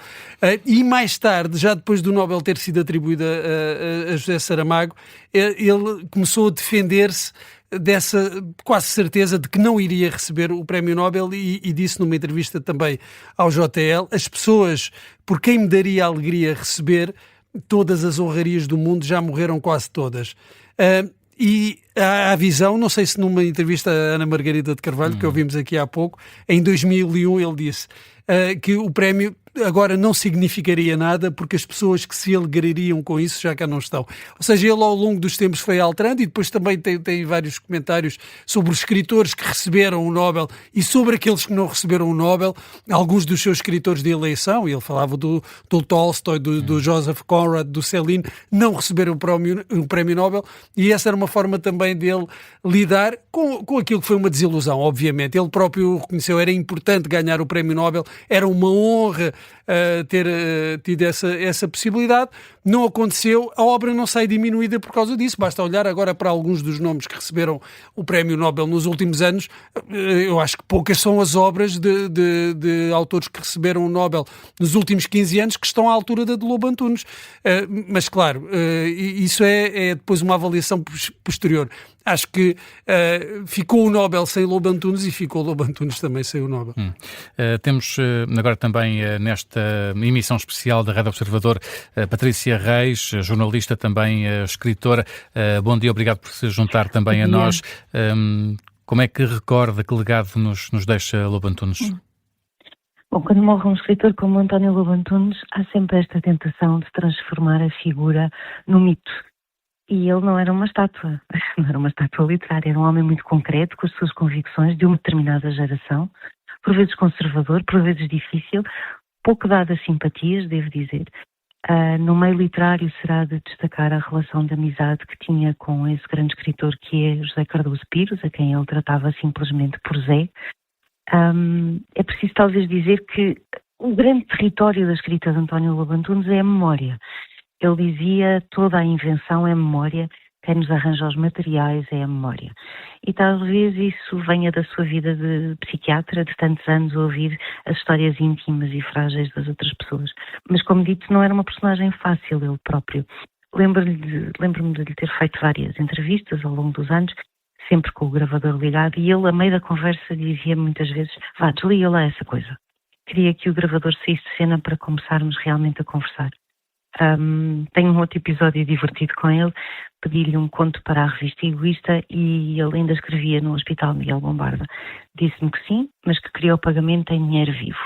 E mais tarde, já depois do Nobel ter sido atribuído a José Saramago, ele começou a defender-se dessa quase certeza de que não iria receber o prémio Nobel e disse numa entrevista também ao JL: as pessoas por quem me daria a alegria receber todas as honrarias do mundo já morreram quase todas. E a visão, não sei se numa entrevista a Ana Margarida de Carvalho, que ouvimos aqui há pouco, em 2001 ele disse que o prémio agora não significaria nada porque as pessoas que se alegrariam com isso já cá não estão. Ou seja, ele ao longo dos tempos foi alterando e depois também tem vários comentários sobre os escritores que receberam o Nobel e sobre aqueles que não receberam o Nobel. Alguns dos seus escritores de eleição, ele falava do Tolstói, do Joseph Conrad, do Céline, não receberam o prémio Nobel, e essa era uma forma também dele lidar com aquilo que foi uma desilusão, obviamente. Ele próprio reconheceu: era importante ganhar o prémio Nobel, era uma honra ter tido essa possibilidade. Não aconteceu, a obra não sai diminuída por causa disso. Basta olhar agora para alguns dos nomes que receberam o prémio Nobel nos últimos anos. Eu acho que poucas são as obras de autores que receberam o Nobel nos últimos 15 anos que estão à altura da de Lobo Antunes. Mas claro, isso é depois uma avaliação posterior. Acho que ficou o Nobel sem Lobo Antunes e ficou o Lobo Antunes também sem o Nobel. Temos agora também nesta emissão especial da Rádio Observador Patrícia Reis, jornalista, também escritora. Bom dia, obrigado por se juntar também a nós. Como é que recorda, que legado nos deixa Lobo Antunes? Bom, quando morre um escritor como António Lobo Antunes, há sempre esta tentação de transformar a figura no mito. E ele não era uma estátua, não era uma estátua literária, era um homem muito concreto, com as suas convicções de uma determinada geração, por vezes conservador, por vezes difícil, pouco dado a simpatias, devo dizer. No meio literário será de destacar a relação de amizade que tinha com esse grande escritor que é José Cardoso Pires, a quem ele tratava simplesmente por Zé. É preciso talvez dizer que o grande território da escrita de António Lobo Antunes é a memória. Ele dizia: toda a invenção é memória, quem nos arranja os materiais é a memória. E talvez isso venha da sua vida de psiquiatra, de tantos anos ouvir as histórias íntimas e frágeis das outras pessoas. Mas, como dito, não era uma personagem fácil ele próprio. Lembro-me de lhe ter feito várias entrevistas ao longo dos anos, sempre com o gravador ligado, e ele, a meio da conversa, dizia muitas vezes: vá, desliga lá essa coisa. Queria que o gravador saísse de cena para começarmos realmente a conversar. Tenho um outro episódio divertido com ele. Pedi-lhe um conto para a revista Egoísta e ele ainda escrevia no Hospital Miguel Bombarda. Disse-me que sim, mas que queria o pagamento em dinheiro vivo.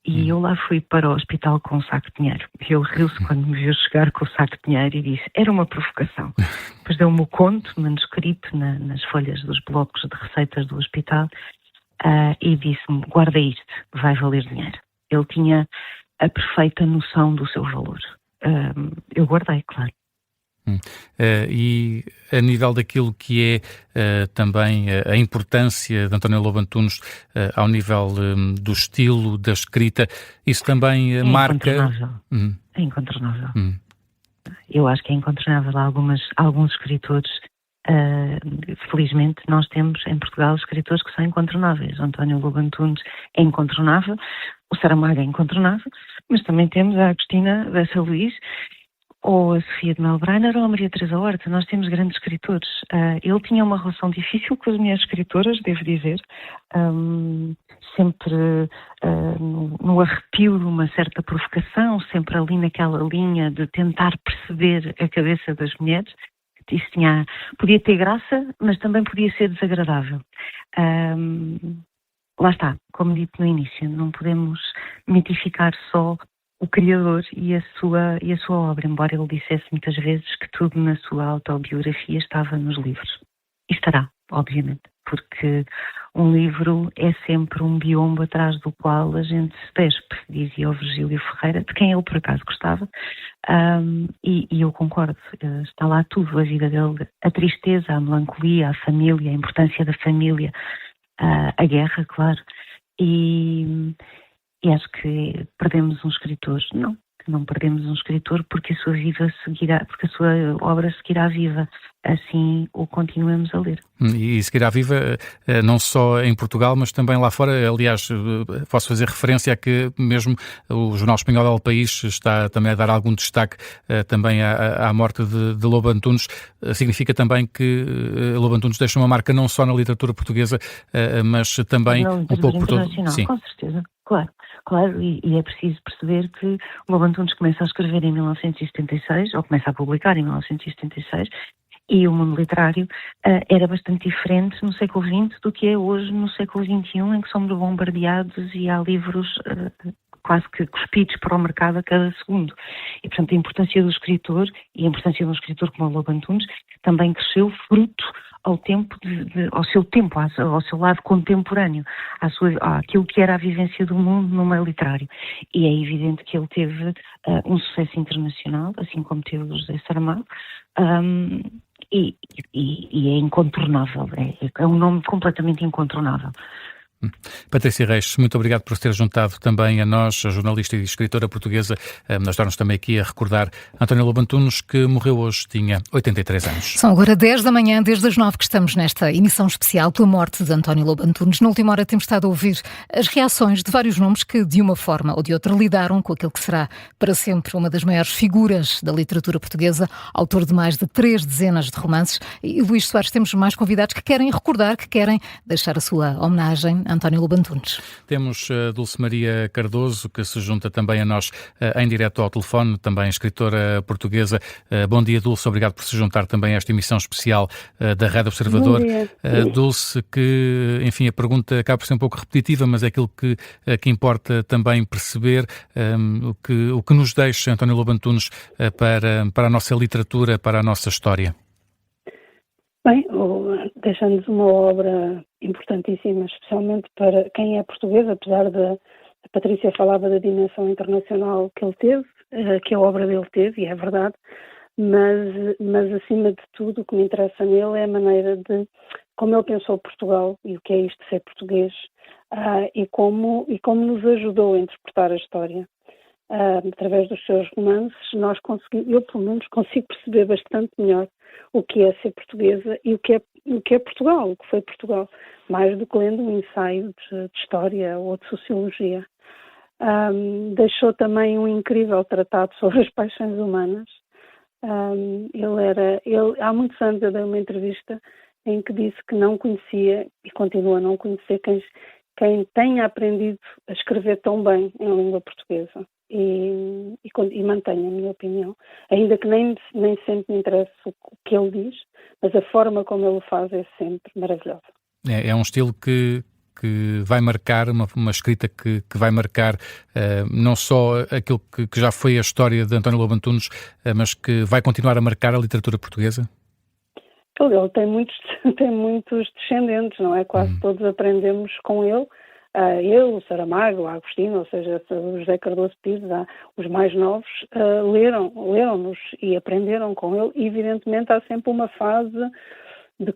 E eu lá fui para o hospital com um saco de dinheiro. Ele riu-se quando me viu chegar com o saco de dinheiro e disse: era uma provocação. Depois deu-me o conto, manuscrito, nas folhas dos blocos de receitas do hospital, e disse-me: guarda isto, vai valer dinheiro. Ele tinha a perfeita noção do seu valor. Eu guardei, claro. E a nível daquilo que é também a importância de António Lobo Antunes ao nível do estilo, da escrita, isso também marca... É incontornável. Eu acho que é incontornável. Alguns escritores, felizmente, nós temos em Portugal escritores que são incontornáveis. António Lobo Antunes é incontornável, o Saramago é incontornável, mas também temos a Agostina Bessa Luís, ou a Sofia de Melbrenner, ou a Maria Teresa Horta. Nós temos grandes escritores. Ele tinha uma relação difícil com as mulheres escritoras, devo dizer, sempre no arrepio de uma certa provocação, sempre ali naquela linha de tentar perceber a cabeça das mulheres. isso podia ter graça, mas também podia ser desagradável. Lá está, como dito no início, não podemos mitificar só o criador e a sua obra, embora ele dissesse muitas vezes que tudo na sua autobiografia estava nos livros. E estará, obviamente, porque um livro é sempre um biombo atrás do qual a gente se despe, dizia o Virgílio Ferreira, de quem ele por acaso gostava, e eu concordo, está lá tudo, a vida dele, a tristeza, a melancolia, a família, a importância da família, a guerra, claro, e acho que perdemos um escritor. Não perdemos um escritor porque a sua obra seguirá viva. Assim o continuemos a ler. E seguirá viva não só em Portugal, mas também lá fora. Aliás, posso fazer referência a que mesmo o jornal espanhol El País está também a dar algum destaque também à morte de Lobo Antunes. Significa também que Lobo Antunes deixa uma marca não só na literatura portuguesa, mas também um pouco por todo. Sim. Com certeza, claro, e é preciso perceber que o Lobo Antunes começa a escrever em 1976, ou começa a publicar em 1976, e o mundo literário era bastante diferente no século XX do que é hoje no século XXI, em que somos bombardeados e há livros quase que cuspidos para o mercado a cada segundo. E, portanto, a importância do escritor e a importância de um escritor como o Lobo Antunes também cresceu fruto ao seu lado contemporâneo, àquilo que era a vivência do mundo no meio literário. E é evidente que ele teve um sucesso internacional, assim como teve o José Saramago, e é incontornável, é um nome completamente incontornável. Patrícia Reis, muito obrigado por ter juntado também a nós, a jornalista e escritora portuguesa, nós estamos também aqui a recordar António Lobo Antunes, que morreu hoje, tinha 83 anos. São agora 10 da manhã, desde as 9 que estamos nesta emissão especial pela morte de António Lobo Antunes. Na última hora temos estado a ouvir as reações de vários nomes que, de uma forma ou de outra, lidaram com aquele que será para sempre uma das maiores figuras da literatura portuguesa, autor de mais de 3 dezenas de romances. E Luís Soares, temos mais convidados que querem recordar, que querem deixar a sua homenagem a António Lobo Antunes. Temos Dulce Maria Cardoso, que se junta também a nós em direto ao telefone, também escritora portuguesa. Bom dia, Dulce, obrigado por se juntar também a esta emissão especial da Rádio Observador. Dulce, que, enfim, a pergunta acaba por ser um pouco repetitiva, mas é aquilo que importa também perceber, o que nos deixa António Lobo Antunes para a nossa literatura, para a nossa história. Bem, deixando-nos uma obra importantíssima, especialmente para quem é português, apesar de a Patrícia falava da dimensão internacional que ele teve, que a obra dele teve, e é verdade, mas acima de tudo o que me interessa nele é a maneira de como ele pensou Portugal e o que é isto de ser português, e como nos ajudou a interpretar a história. Através dos seus romances, eu pelo menos consigo perceber bastante melhor o que é ser portuguesa e o que é Portugal, o que foi Portugal, mais do que lendo um ensaio de história ou de sociologia. Deixou também um incrível tratado sobre as paixões humanas. Ele há muitos anos eu dei uma entrevista em que disse que não conhecia e continua a não conhecer quem tenha aprendido a escrever tão bem em língua portuguesa. E mantenho a minha opinião, ainda que nem sempre me interesse o que ele diz, mas a forma como ele o faz é sempre maravilhosa. É um estilo que vai marcar, uma escrita que vai marcar não só aquilo que já foi a história de António Lobo Antunes, mas que vai continuar a marcar a literatura portuguesa? Ele tem muitos descendentes, não é? Quase todos aprendemos com ele. Eu, o Saramago, o Agostinho, ou seja, o José Cardoso Pires, os mais novos, leram-nos e aprenderam com ele. E, evidentemente, há sempre uma fase de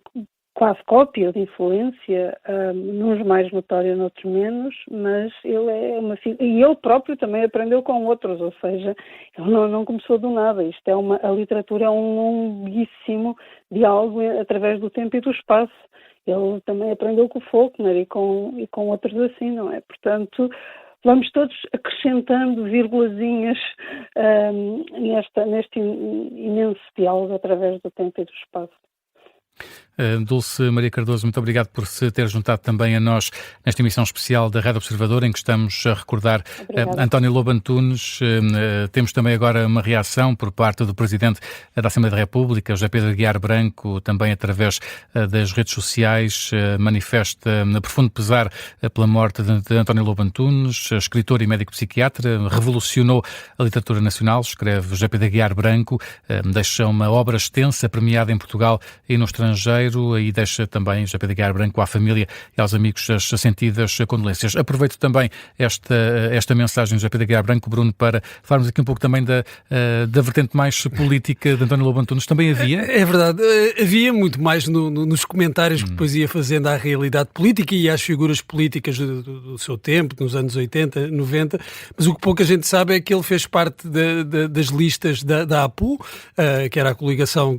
quase cópia, de influência, nos mais notório, noutros menos, mas ele é uma figura. E ele próprio também aprendeu com outros, ou seja, ele não começou do nada. A literatura é um longuíssimo diálogo através do tempo e do espaço. Ele também aprendeu com o Faulkner e com outros assim, não é? Portanto, vamos todos acrescentando vírgulazinhas neste imenso diálogo através do tempo e do espaço. Dulce Maria Cardoso, muito obrigado por se ter juntado também a nós nesta emissão especial da Rádio Observador, em que estamos a recordar António Lobo Antunes. Temos também agora uma reação por parte do Presidente da Assembleia da República, José Pedro Aguiar Branco, também através das redes sociais, manifesta profundo pesar pela morte de António Lobo Antunes, escritor e médico psiquiatra, revolucionou a literatura nacional, escreve José Pedro Aguiar Branco, deixa uma obra extensa, premiada em Portugal e no estrangeiro, e deixa também José Pedro Aguiar Branco à família e aos amigos as sentidas condolências. Aproveito também esta mensagem de José Pedro Aguiar Branco, Bruno, para falarmos aqui um pouco também da vertente mais política de António Lobo Antunes. Também havia? É verdade, havia muito mais nos comentários que depois ia fazendo à realidade política e às figuras políticas do seu tempo, nos anos 80, 90, mas o que pouca gente sabe é que ele fez parte das listas da APU, que era a coligação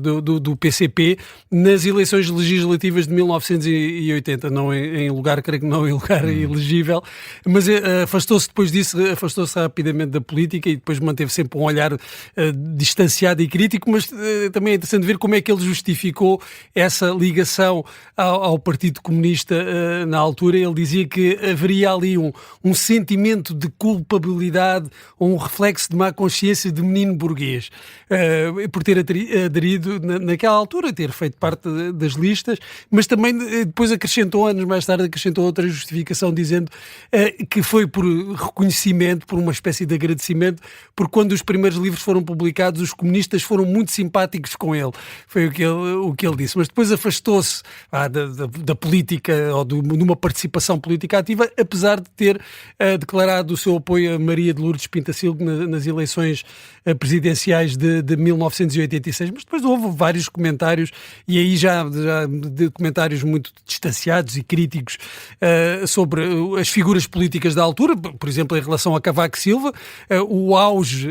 do PCP, nas eleições legislativas de 1980, não em lugar, creio que não em lugar elegível, mas afastou-se depois disso, afastou-se rapidamente da política e depois manteve sempre um olhar distanciado e crítico, mas também é interessante ver como é que ele justificou essa ligação ao Partido Comunista na altura. Ele dizia que haveria ali um sentimento de culpabilidade ou um reflexo de má consciência de menino burguês, por ter aderido naquela altura, ter feito parte das listas, mas também depois anos mais tarde acrescentou outra justificação dizendo que foi por reconhecimento, por uma espécie de agradecimento, porque quando os primeiros livros foram publicados os comunistas foram muito simpáticos com ele, foi o que ele disse, mas depois afastou-se da política ou de uma participação política ativa, apesar de ter declarado o seu apoio a Maria de Lourdes Pintacilgo nas eleições presidenciais de 1986, mas depois houve vários comentários e aí já de comentários muito distanciados e críticos sobre as figuras políticas da altura, por exemplo, em relação a Cavaco Silva, o auge,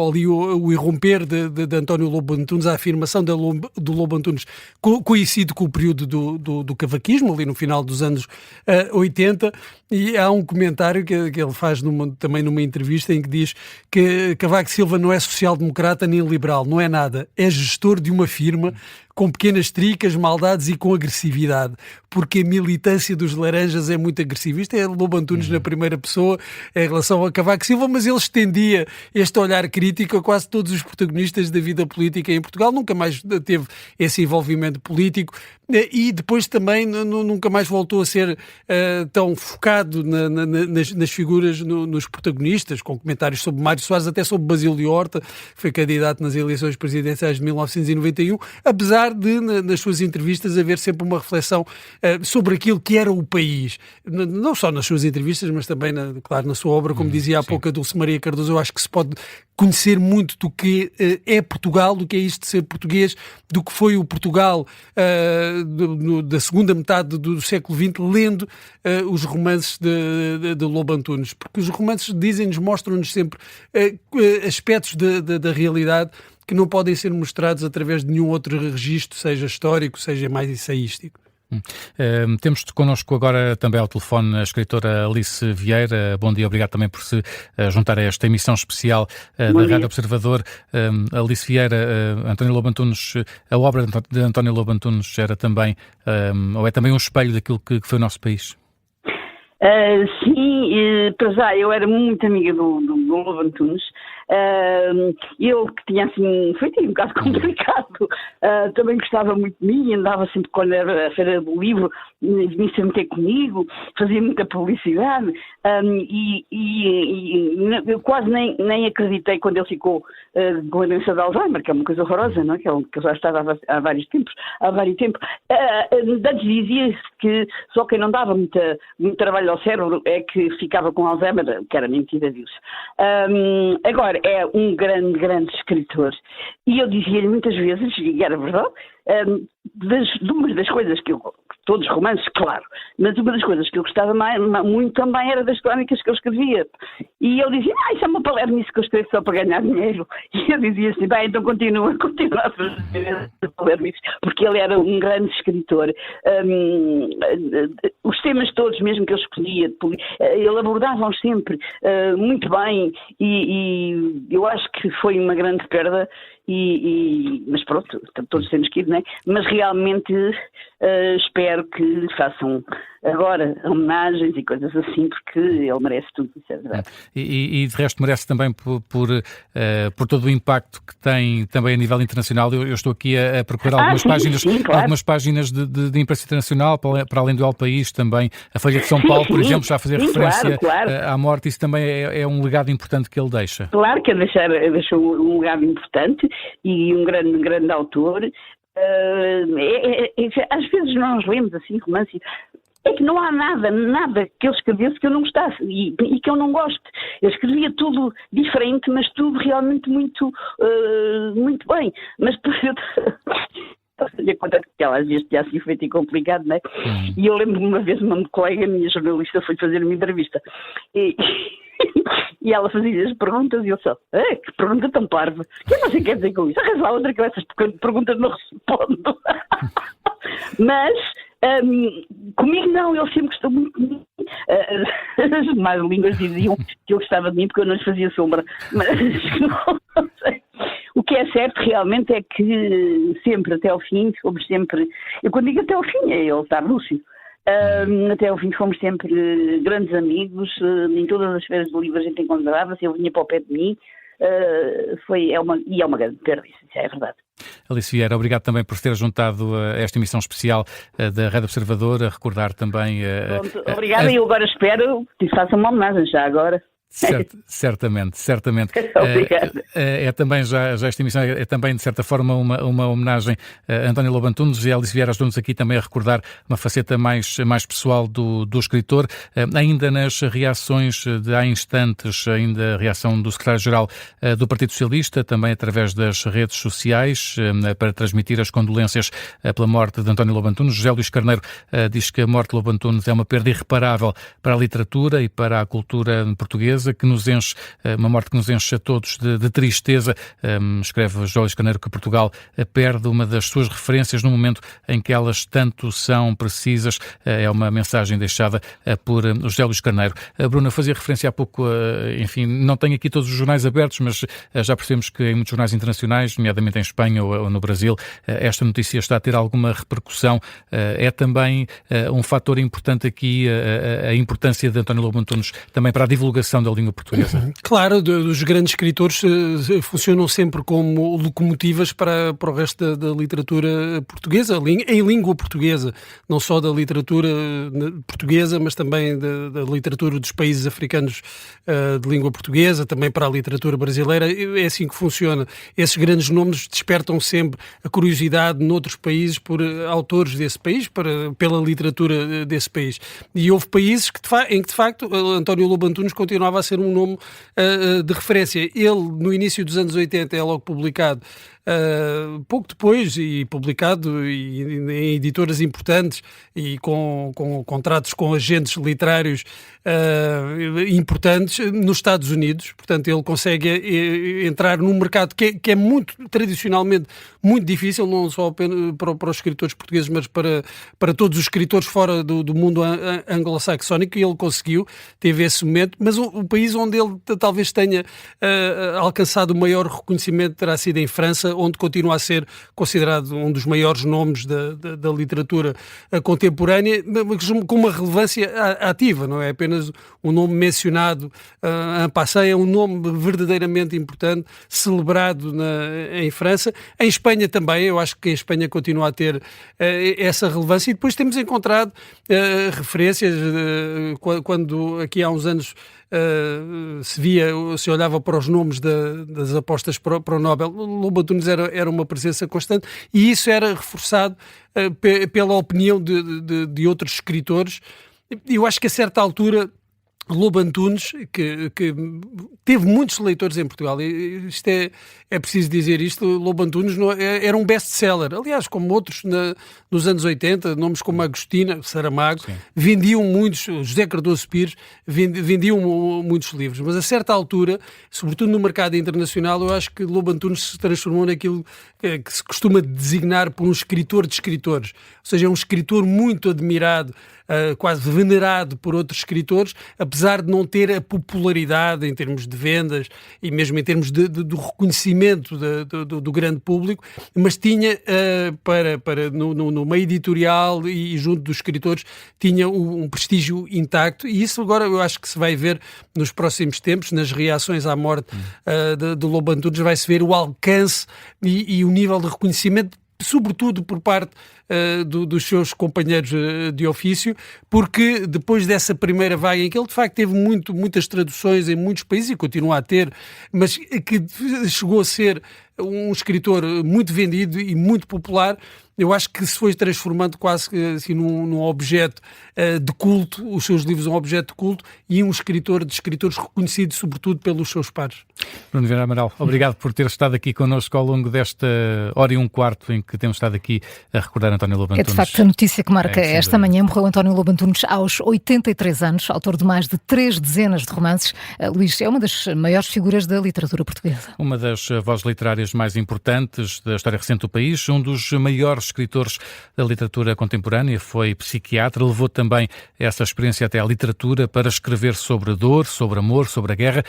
ali o irromper de António Lobo Antunes, a afirmação do Lobo Antunes coincide com o período do cavaquismo, ali no final dos anos 80, e há um comentário que ele faz também numa entrevista em que diz que Cavaco Silva não é social-democrata nem liberal, não é nada, é gestor de uma firma com pequenas tricas, maldades e com agressividade, porque a militância dos laranjas é muito agressiva. Isto é Lobo Antunes na primeira pessoa em relação a Cavaco Silva, mas ele estendia este olhar crítico a quase todos os protagonistas da vida política em Portugal, nunca mais teve esse envolvimento político e depois também nunca mais voltou a ser tão focado nas figuras, nos protagonistas, com comentários sobre Mário Soares, até sobre Basílio de Horta, que foi candidato nas eleições presidenciais de 1991, apesar de, nas suas entrevistas, haver sempre uma reflexão sobre aquilo que era o país. Não só nas suas entrevistas, mas também, claro, na sua obra, como dizia há pouco a Dulce Maria Cardoso, eu acho que se pode conhecer muito do que é Portugal, do que é isto de ser português, do que foi o Portugal da segunda metade do século XX, lendo os romances de Lobo Antunes. Porque os romances mostram-nos sempre aspectos da realidade que não podem ser mostrados através de nenhum outro registro, seja histórico, seja mais ensaístico. Temos connosco agora também ao telefone a escritora Alice Vieira. Bom dia, obrigado também por se juntar a esta emissão especial da Rádio Observador. Alice Vieira, António Lobo Antunes, a obra de António Lobo Antunes era também, ou é também um espelho daquilo que foi o nosso país? Sim, para já eu era muito amiga do Lobo Antunes. Eu que tinha assim, foi um bocado complicado, também gostava muito de mim, andava sempre quando era a feira do livro, vinha sempre ter comigo, fazia muita publicidade e eu quase nem acreditei quando ele ficou com a doença de Alzheimer, que é uma coisa horrorosa, não é? Que eu já estava há vários tempos. Antes dizia-se que só quem não dava muito trabalho ao cérebro é que ficava com Alzheimer, que era mentira disso. Agora, é um grande escritor. E eu dizia-lhe muitas vezes, e era verdade, uma das coisas que eu... Todos os romances, claro, mas uma das coisas que eu gostava muito também era das crónicas que eu escrevia. E ele dizia, isso é uma palermice que eu escrevo só para ganhar dinheiro. E eu dizia assim, então continua a fazer palermice, porque ele era um grande escritor. Os temas todos, mesmo que eu escolhia, ele abordava-os sempre muito bem e eu acho que foi uma grande perda. mas pronto, todos temos que ir, não é? Mas realmente espero que façam agora homenagens e coisas assim, porque ele merece tudo, isso é verdade. E de resto merece também por todo o impacto que tem também a nível internacional. Eu estou aqui a procurar algumas páginas, claro. Algumas páginas de imprensa internacional, para além do El País, também a Folha de São Paulo, por exemplo, já a fazer referência claro. À morte. Isso também é um legado importante que ele deixa. Claro que deixou um legado importante e um grande autor. Às vezes nós lemos assim romances. É que não há nada que ele escrevesse que eu não gostasse e que eu não goste. Ele escrevia tudo diferente, mas tudo realmente muito bem. Mas depois eu conta que ela às vezes tinha assim feito e complicado, não é? E eu lembro-me uma vez, uma colega minha jornalista foi fazer uma entrevista e ela fazia as perguntas e eu só, que pergunta tão parva, o que você quer dizer com isso? Arranja lá outra que essas perguntas não respondo. Mas comigo não, ele sempre gostou muito de mim. As más línguas diziam que ele gostava de mim porque eu não lhe fazia sombra, mas não sei. O que é certo realmente é que sempre até ao fim fomos sempre, eu quando digo até ao fim é ele estar lúcido, até ao fim fomos sempre grandes amigos, em todas as feiras do livro a gente encontrava-se, ele vinha para o pé de mim, é uma grande perda, isso é verdade. Alice Vieira, obrigado também por ter juntado a esta emissão especial da Rede Observador, a recordar também... Obrigada, e eu agora espero que façam uma homenagem já agora. Certamente. Obrigada. É também já esta emissão é também de certa forma uma homenagem a António Lobo Antunes, e a Alice Vieira ajudou-nos aqui também a recordar uma faceta mais pessoal do escritor. Ainda nas reações de há instantes, ainda a reação do secretário-geral do Partido Socialista, também através das redes sociais, para transmitir as condolências pela morte de António Lobo Antunes. José Luís Carneiro diz que a morte de Lobo Antunes é uma perda irreparável para a literatura e para a cultura portuguesa, que nos enche, uma morte que nos enche a todos de tristeza. Escreve José Luís Carneiro que Portugal perde uma das suas referências no momento em que elas tanto são precisas. É uma mensagem deixada por José Luís Carneiro. A Bruna fazia referência há pouco, enfim, não tenho aqui todos os jornais abertos, mas já percebemos que em muitos jornais internacionais, nomeadamente em Espanha ou no Brasil, esta notícia está a ter alguma repercussão. É também um fator importante aqui a importância de António Lobo Antunes também para a divulgação da língua portuguesa. Claro, os grandes escritores funcionam sempre como locomotivas para o resto da literatura portuguesa, em língua portuguesa, não só da literatura portuguesa, mas também da literatura dos países africanos de língua portuguesa, também para a literatura brasileira. É assim que funciona. Esses grandes nomes despertam sempre a curiosidade noutros países por autores desse país, pela literatura desse país. E houve países em que, de facto, António Lobo Antunes continuava a ser um nome de referência. Ele, no início dos anos 80, é logo publicado, pouco depois, e publicado em editoras importantes e com contratos com agentes literários importantes nos Estados Unidos. Portanto, ele consegue entrar num mercado que é muito, tradicionalmente, muito difícil, não só para os escritores portugueses, mas para todos os escritores fora do mundo anglo-saxónico, e ele conseguiu, teve esse momento. Mas o país onde ele talvez tenha alcançado o maior reconhecimento terá sido em França, onde continua a ser considerado um dos maiores nomes da literatura contemporânea, mas com uma relevância ativa, não é apenas um nome mencionado en passant, é um nome verdadeiramente importante, celebrado em França. Em Espanha também, eu acho que em Espanha continua a ter essa relevância, e depois temos encontrado referências, quando aqui há uns anos se olhava para os nomes das apostas para o Nobel, Lobo Antunes era uma presença constante, e isso era reforçado pela opinião de outros escritores. Eu acho que a certa altura Lobo Antunes, que teve muitos leitores em Portugal, e isto é preciso dizer isto, Lobo Antunes era um best-seller, aliás, como outros nos anos 80, nomes como Agostina, Saramago, sim, vendiam muitos, José Cardoso Pires, vendiam muitos livros, mas a certa altura, sobretudo no mercado internacional, eu acho que Lobo Antunes se transformou naquilo que se costuma designar por um escritor de escritores, ou seja, é um escritor muito admirado, quase venerado por outros escritores, apesar apesar de não ter a popularidade em termos de vendas e mesmo em termos do reconhecimento do grande público, mas tinha no meio editorial e junto dos escritores tinha um prestígio intacto, e isso agora eu acho que se vai ver nos próximos tempos, nas reações à morte de Lobo Antunes, vai-se ver o alcance e o nível de reconhecimento, sobretudo por parte dos seus companheiros de ofício, porque depois dessa primeira vaga em que ele de facto teve muitas traduções em muitos países e continua a ter, mas que chegou a ser um escritor muito vendido e muito popular, eu acho que se foi transformando quase assim num objeto de culto, os seus livros um objeto de culto e um escritor de escritores reconhecido sobretudo pelos seus pares. Bruno Vieira Amaral, obrigado por ter estado aqui connosco ao longo desta hora e um quarto em que temos estado aqui a recordar António Lobo Antunes. É de facto a notícia que marca esta manhã. Morreu António Lobo Antunes aos 83 anos, autor de mais de 3 dezenas de romances. Luís, é uma das maiores figuras da literatura portuguesa. Uma das vozes literárias mais importantes da história recente do país, um dos maiores escritores da literatura contemporânea, foi psiquiatra, levou também essa experiência até à literatura para escrever sobre dor, sobre amor, sobre a guerra,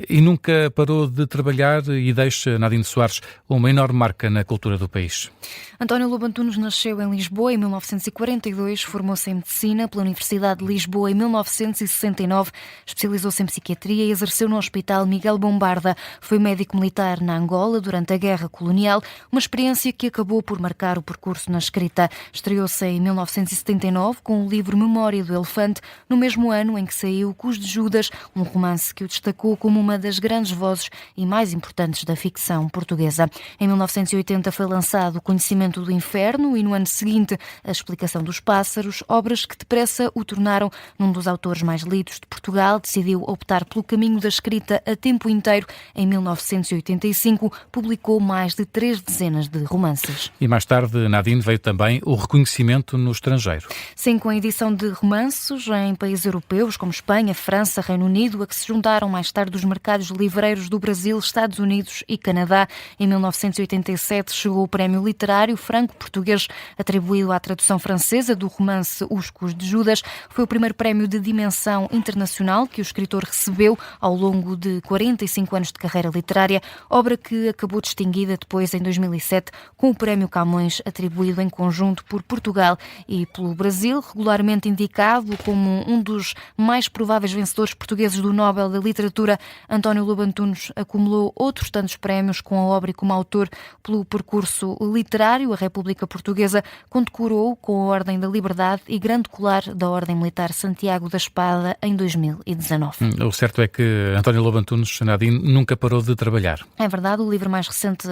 e nunca parou de trabalhar e deixa, Nadine Soares, uma enorme marca na cultura do país. António Lobo Antunes nasceu em Lisboa em 1942, formou-se em Medicina pela Universidade de Lisboa em 1969, especializou-se em psiquiatria e exerceu no Hospital Miguel Bombarda. Foi médico militar na Angola durante a Guerra Colonial, uma experiência que acabou por marcar o percurso na escrita. Estreou-se em 1979 com o livro Memória do Elefante, no mesmo ano em que saiu Cus de Judas, um romance que o destacou como uma das grandes vozes e mais importantes da ficção portuguesa. Em 1980 foi lançado O Conhecimento do Inferno e no ano seguinte A Explicação dos Pássaros, obras que depressa o tornaram num dos autores mais lidos de Portugal. Decidiu optar pelo caminho da escrita a tempo inteiro. Em 1985 publicou mais de 3 dezenas de romances. E mais tarde, Nadine, veio também o reconhecimento no estrangeiro. Sim, com a edição de romances em países europeus como Espanha, França, Reino Unido, a que se juntaram mais tarde os mercados livreiros do Brasil, Estados Unidos e Canadá. Em 1987 chegou o Prémio Literário Franco-Português, atribuído à tradução francesa do romance Os Cus de Judas. Foi o primeiro prémio de dimensão internacional que o escritor recebeu ao longo de 45 anos de carreira literária, obra que acabou distinguida depois, em 2007, com o Prémio Camões, atribuído em conjunto por Portugal e pelo Brasil, regularmente indicado como um dos mais prováveis vencedores portugueses do Nobel da Literatura. António Lobo Antunes acumulou outros tantos prémios com a obra e como autor pelo percurso literário. A República Portuguesa condecorou com a Ordem da Liberdade e Grande Colar da Ordem Militar Santiago da Espada em 2019. O certo é que António Lobo Antunes, Nadine, nunca parou de trabalhar. É verdade, o livro mais recente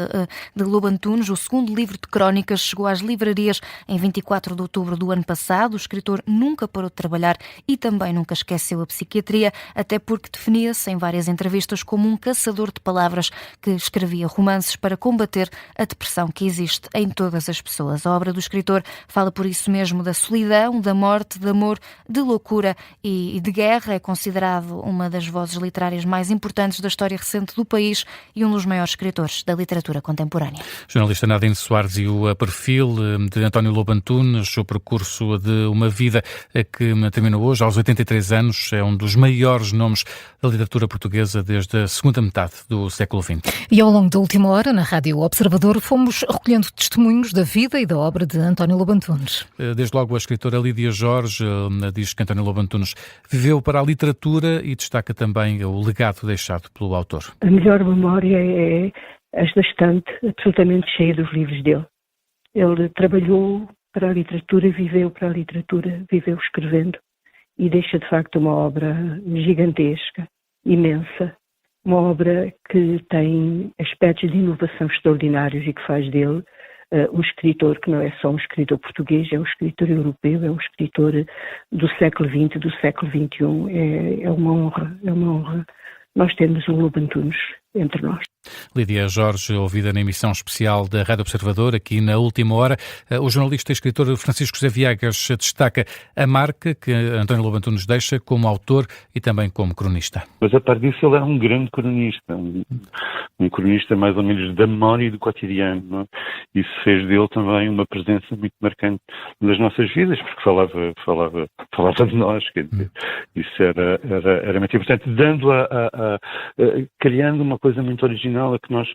de Lobo Antunes, o segundo livro de crónicas, chegou às livrarias em 24 de outubro do ano passado. O escritor nunca parou de trabalhar e também nunca esqueceu a psiquiatria, até porque definia-se em várias entrevistas como um caçador de palavras que escrevia romances para combater a depressão que existe em todas as pessoas. A obra do escritor fala por isso mesmo da solidão, da morte, de amor, de loucura e de guerra. É considerado uma das vozes literárias mais importantes da história recente do país e um dos maiores escritores da literatura contemporânea. Jornalista Nadine Soares, e o perfil de António Lobo Antunes, o percurso de uma vida que terminou hoje, aos 83 anos, é um dos maiores nomes da literatura portuguesa desde a segunda metade do século XX. E ao longo da última hora, na Rádio Observador, fomos recolhendo testemunhos da vida e da obra de António Lobo Antunes. Desde logo a escritora Lídia Jorge diz que António Lobo Antunes viveu para a literatura e destaca também o legado deixado pelo autor. A melhor memória é esta estante absolutamente cheia dos livros dele. Ele trabalhou para a literatura, viveu para a literatura, viveu escrevendo e deixa de facto uma obra gigantesca, imensa, uma obra que tem aspectos de inovação extraordinários e que faz dele um escritor que não é só um escritor português, é um escritor europeu, é um escritor do século XX, do século XXI. É uma honra nós termos um Lobo Antunes entre nós. Lídia Jorge, ouvida na emissão especial da Rádio Observador, aqui na Última Hora. O jornalista e escritor Francisco José Viegas destaca a marca que António Lobo Antunes deixa como autor e também como cronista. Mas a par disso ele era um grande cronista, um cronista mais ou menos da memória e do cotidiano, não é? Isso fez dele também uma presença muito marcante nas nossas vidas, porque falava de nós, quer dizer, isso era muito importante, criando uma coisa muito original a que nós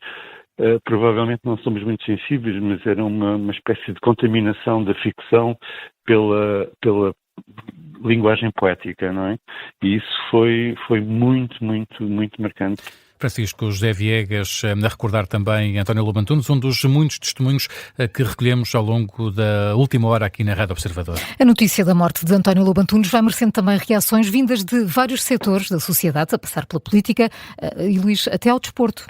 provavelmente não somos muito sensíveis, mas era uma espécie de contaminação da ficção pela linguagem poética, não é? E isso foi muito marcante. Francisco José Viegas, a recordar também António Lobo Antunes, um dos muitos testemunhos que recolhemos ao longo da Última Hora aqui na Rádio Observador. A notícia da morte de António Lobo Antunes vai merecendo também reações vindas de vários setores da sociedade, a passar pela política e, Luís, até ao desporto.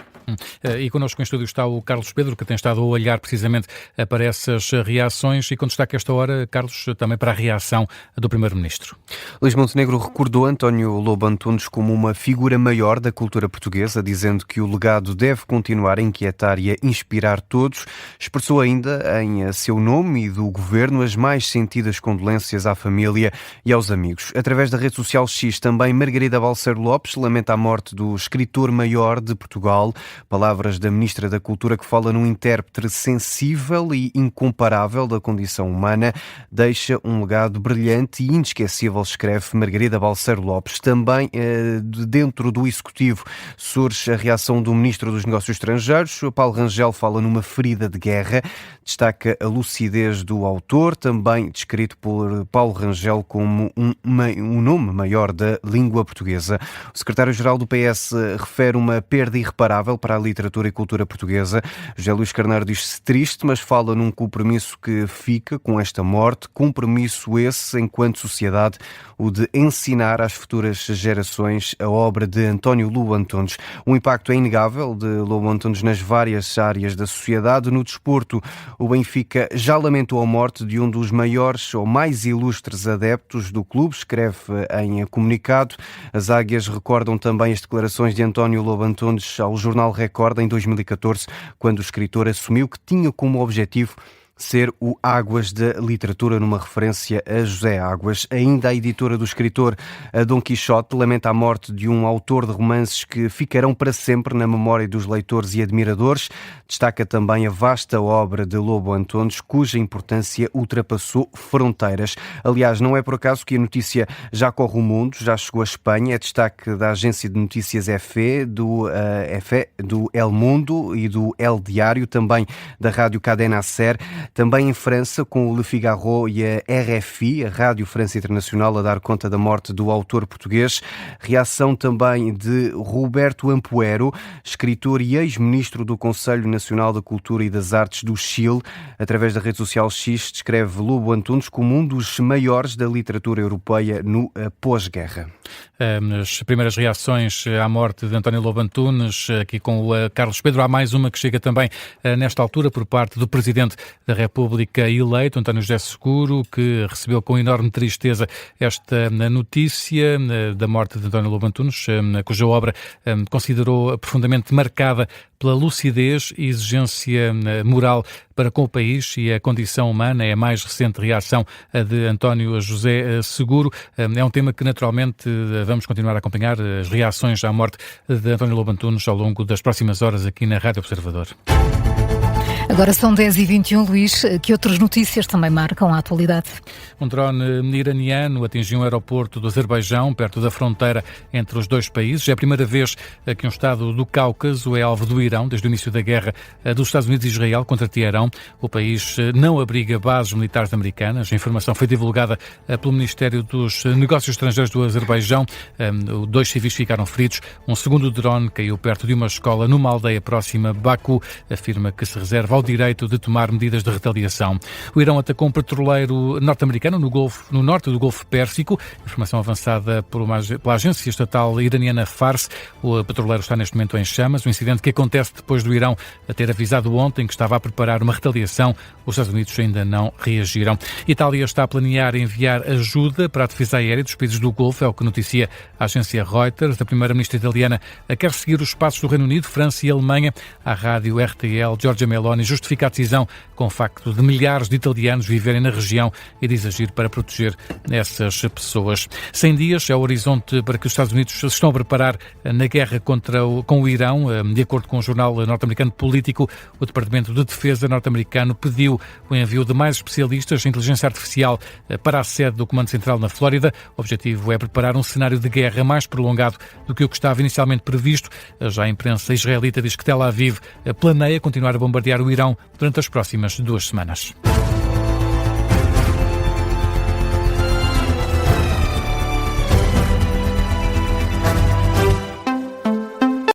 E connosco em estúdio está o Carlos Pedro, que tem estado a olhar precisamente para essas reações e com destaque esta hora, Carlos, também para a reação do Primeiro-Ministro. Luís Montenegro recordou António Lobo Antunes como uma figura maior da cultura portuguesa, dizendo que o legado deve continuar a inquietar e a inspirar todos. Expressou ainda em seu nome e do Governo as mais sentidas condolências à família e aos amigos. Através da rede social X, também Margarida Balseiro Lopes lamenta a morte do escritor maior de Portugal. Palavras da Ministra da Cultura, que fala num intérprete sensível e incomparável da condição humana. Deixa um legado brilhante e inesquecível, escreve Margarida Balseiro Lopes. Também dentro do Executivo surge a reação do Ministro dos Negócios Estrangeiros. Paulo Rangel fala numa ferida de guerra. Destaca a lucidez do autor, também descrito por Paulo Rangel como um nome maior da língua portuguesa. O secretário-geral do PS refere uma perda irreparável para a literatura e cultura portuguesa. José Luís Carneiro diz-se triste, mas fala num compromisso que fica com esta morte, compromisso esse, enquanto sociedade, o de ensinar às futuras gerações a obra de António Lobo Antunes. O impacto é inegável de Lobo Antunes nas várias áreas da sociedade. No desporto, o Benfica já lamentou a morte de um dos maiores ou mais ilustres adeptos do clube, escreve em comunicado. As águias recordam também as declarações de António Lobo Antunes ao jornal Record em 2014, quando o escritor assumiu que tinha como objetivo ser o Águas da literatura, numa referência a José Águas. Ainda a editora do escritor Dom Quixote lamenta a morte de um autor de romances que ficarão para sempre na memória dos leitores e admiradores. Destaca também a vasta obra de Lobo Antunes, cuja importância ultrapassou fronteiras. Aliás, não é por acaso que a notícia já corre o mundo, já chegou à Espanha. É destaque da agência de notícias EFE, do El Mundo e do El Diário, também da rádio Cadena Ser. Também em França, com o Le Figaro e a RFI, a Rádio França Internacional, a dar conta da morte do autor português. Reação também de Roberto Ampuero, escritor e ex-ministro do Conselho Nacional da Cultura e das Artes do Chile. Através da rede social X, descreve Lobo Antunes como um dos maiores da literatura europeia no pós-guerra. As primeiras reações à morte de António Lobo Antunes, aqui com o Carlos Pedro. Há mais uma que chega também nesta altura por parte do Presidente da República eleito, António José Seguro, que recebeu com enorme tristeza esta notícia da morte de António Lobo Antunes, cuja obra considerou profundamente marcada pela lucidez e exigência moral para com o país e a condição humana. É a mais recente reação de António José Seguro. É um tema que naturalmente vamos continuar a acompanhar, as reações à morte de António Lobo Antunes ao longo das próximas horas aqui na Rádio Observador. Agora são 10h21, Luís. Que outras notícias também marcam a atualidade? Um drone iraniano atingiu um aeroporto do Azerbaijão, perto da fronteira entre os dois países. É a primeira vez que um Estado do Cáucaso é alvo do Irão, desde o início da guerra dos Estados Unidos e Israel contra Teherão. O país não abriga bases militares americanas. A informação foi divulgada pelo Ministério dos Negócios Estrangeiros do Azerbaijão. 2 civis ficaram feridos. Um segundo drone caiu perto de uma escola numa aldeia próxima a Baku. Afirma que se reserva ao direito de tomar medidas de retaliação. O Irão atacou um petroleiro norte-americano no norte do Golfo Pérsico, informação avançada pela agência estatal iraniana Fars. O petroleiro está neste momento em chamas, um incidente que acontece depois do Irão ter avisado ontem que estava a preparar uma retaliação. Os Estados Unidos ainda não reagiram. Itália está a planear enviar ajuda para a defesa aérea dos países do Golfo, é o que noticia a agência Reuters. A primeira-ministra italiana quer seguir os passos do Reino Unido, França e Alemanha. À rádio RTL, Giorgia Meloni justifica a decisão com o facto de milhares de italianos viverem na região e diz agir para proteger essas pessoas. 100 dias é o horizonte para que os Estados Unidos se estão a preparar na guerra com o Irão. De acordo com o jornal norte-americano Político, o Departamento de Defesa norte-americano pediu o envio de mais especialistas em inteligência artificial para a sede do Comando Central na Flórida. O objetivo é preparar um cenário de guerra mais prolongado do que o que estava inicialmente previsto. Já a imprensa israelita diz que Tel Aviv planeia continuar a bombardear o Irão durante as próximas 2 semanas.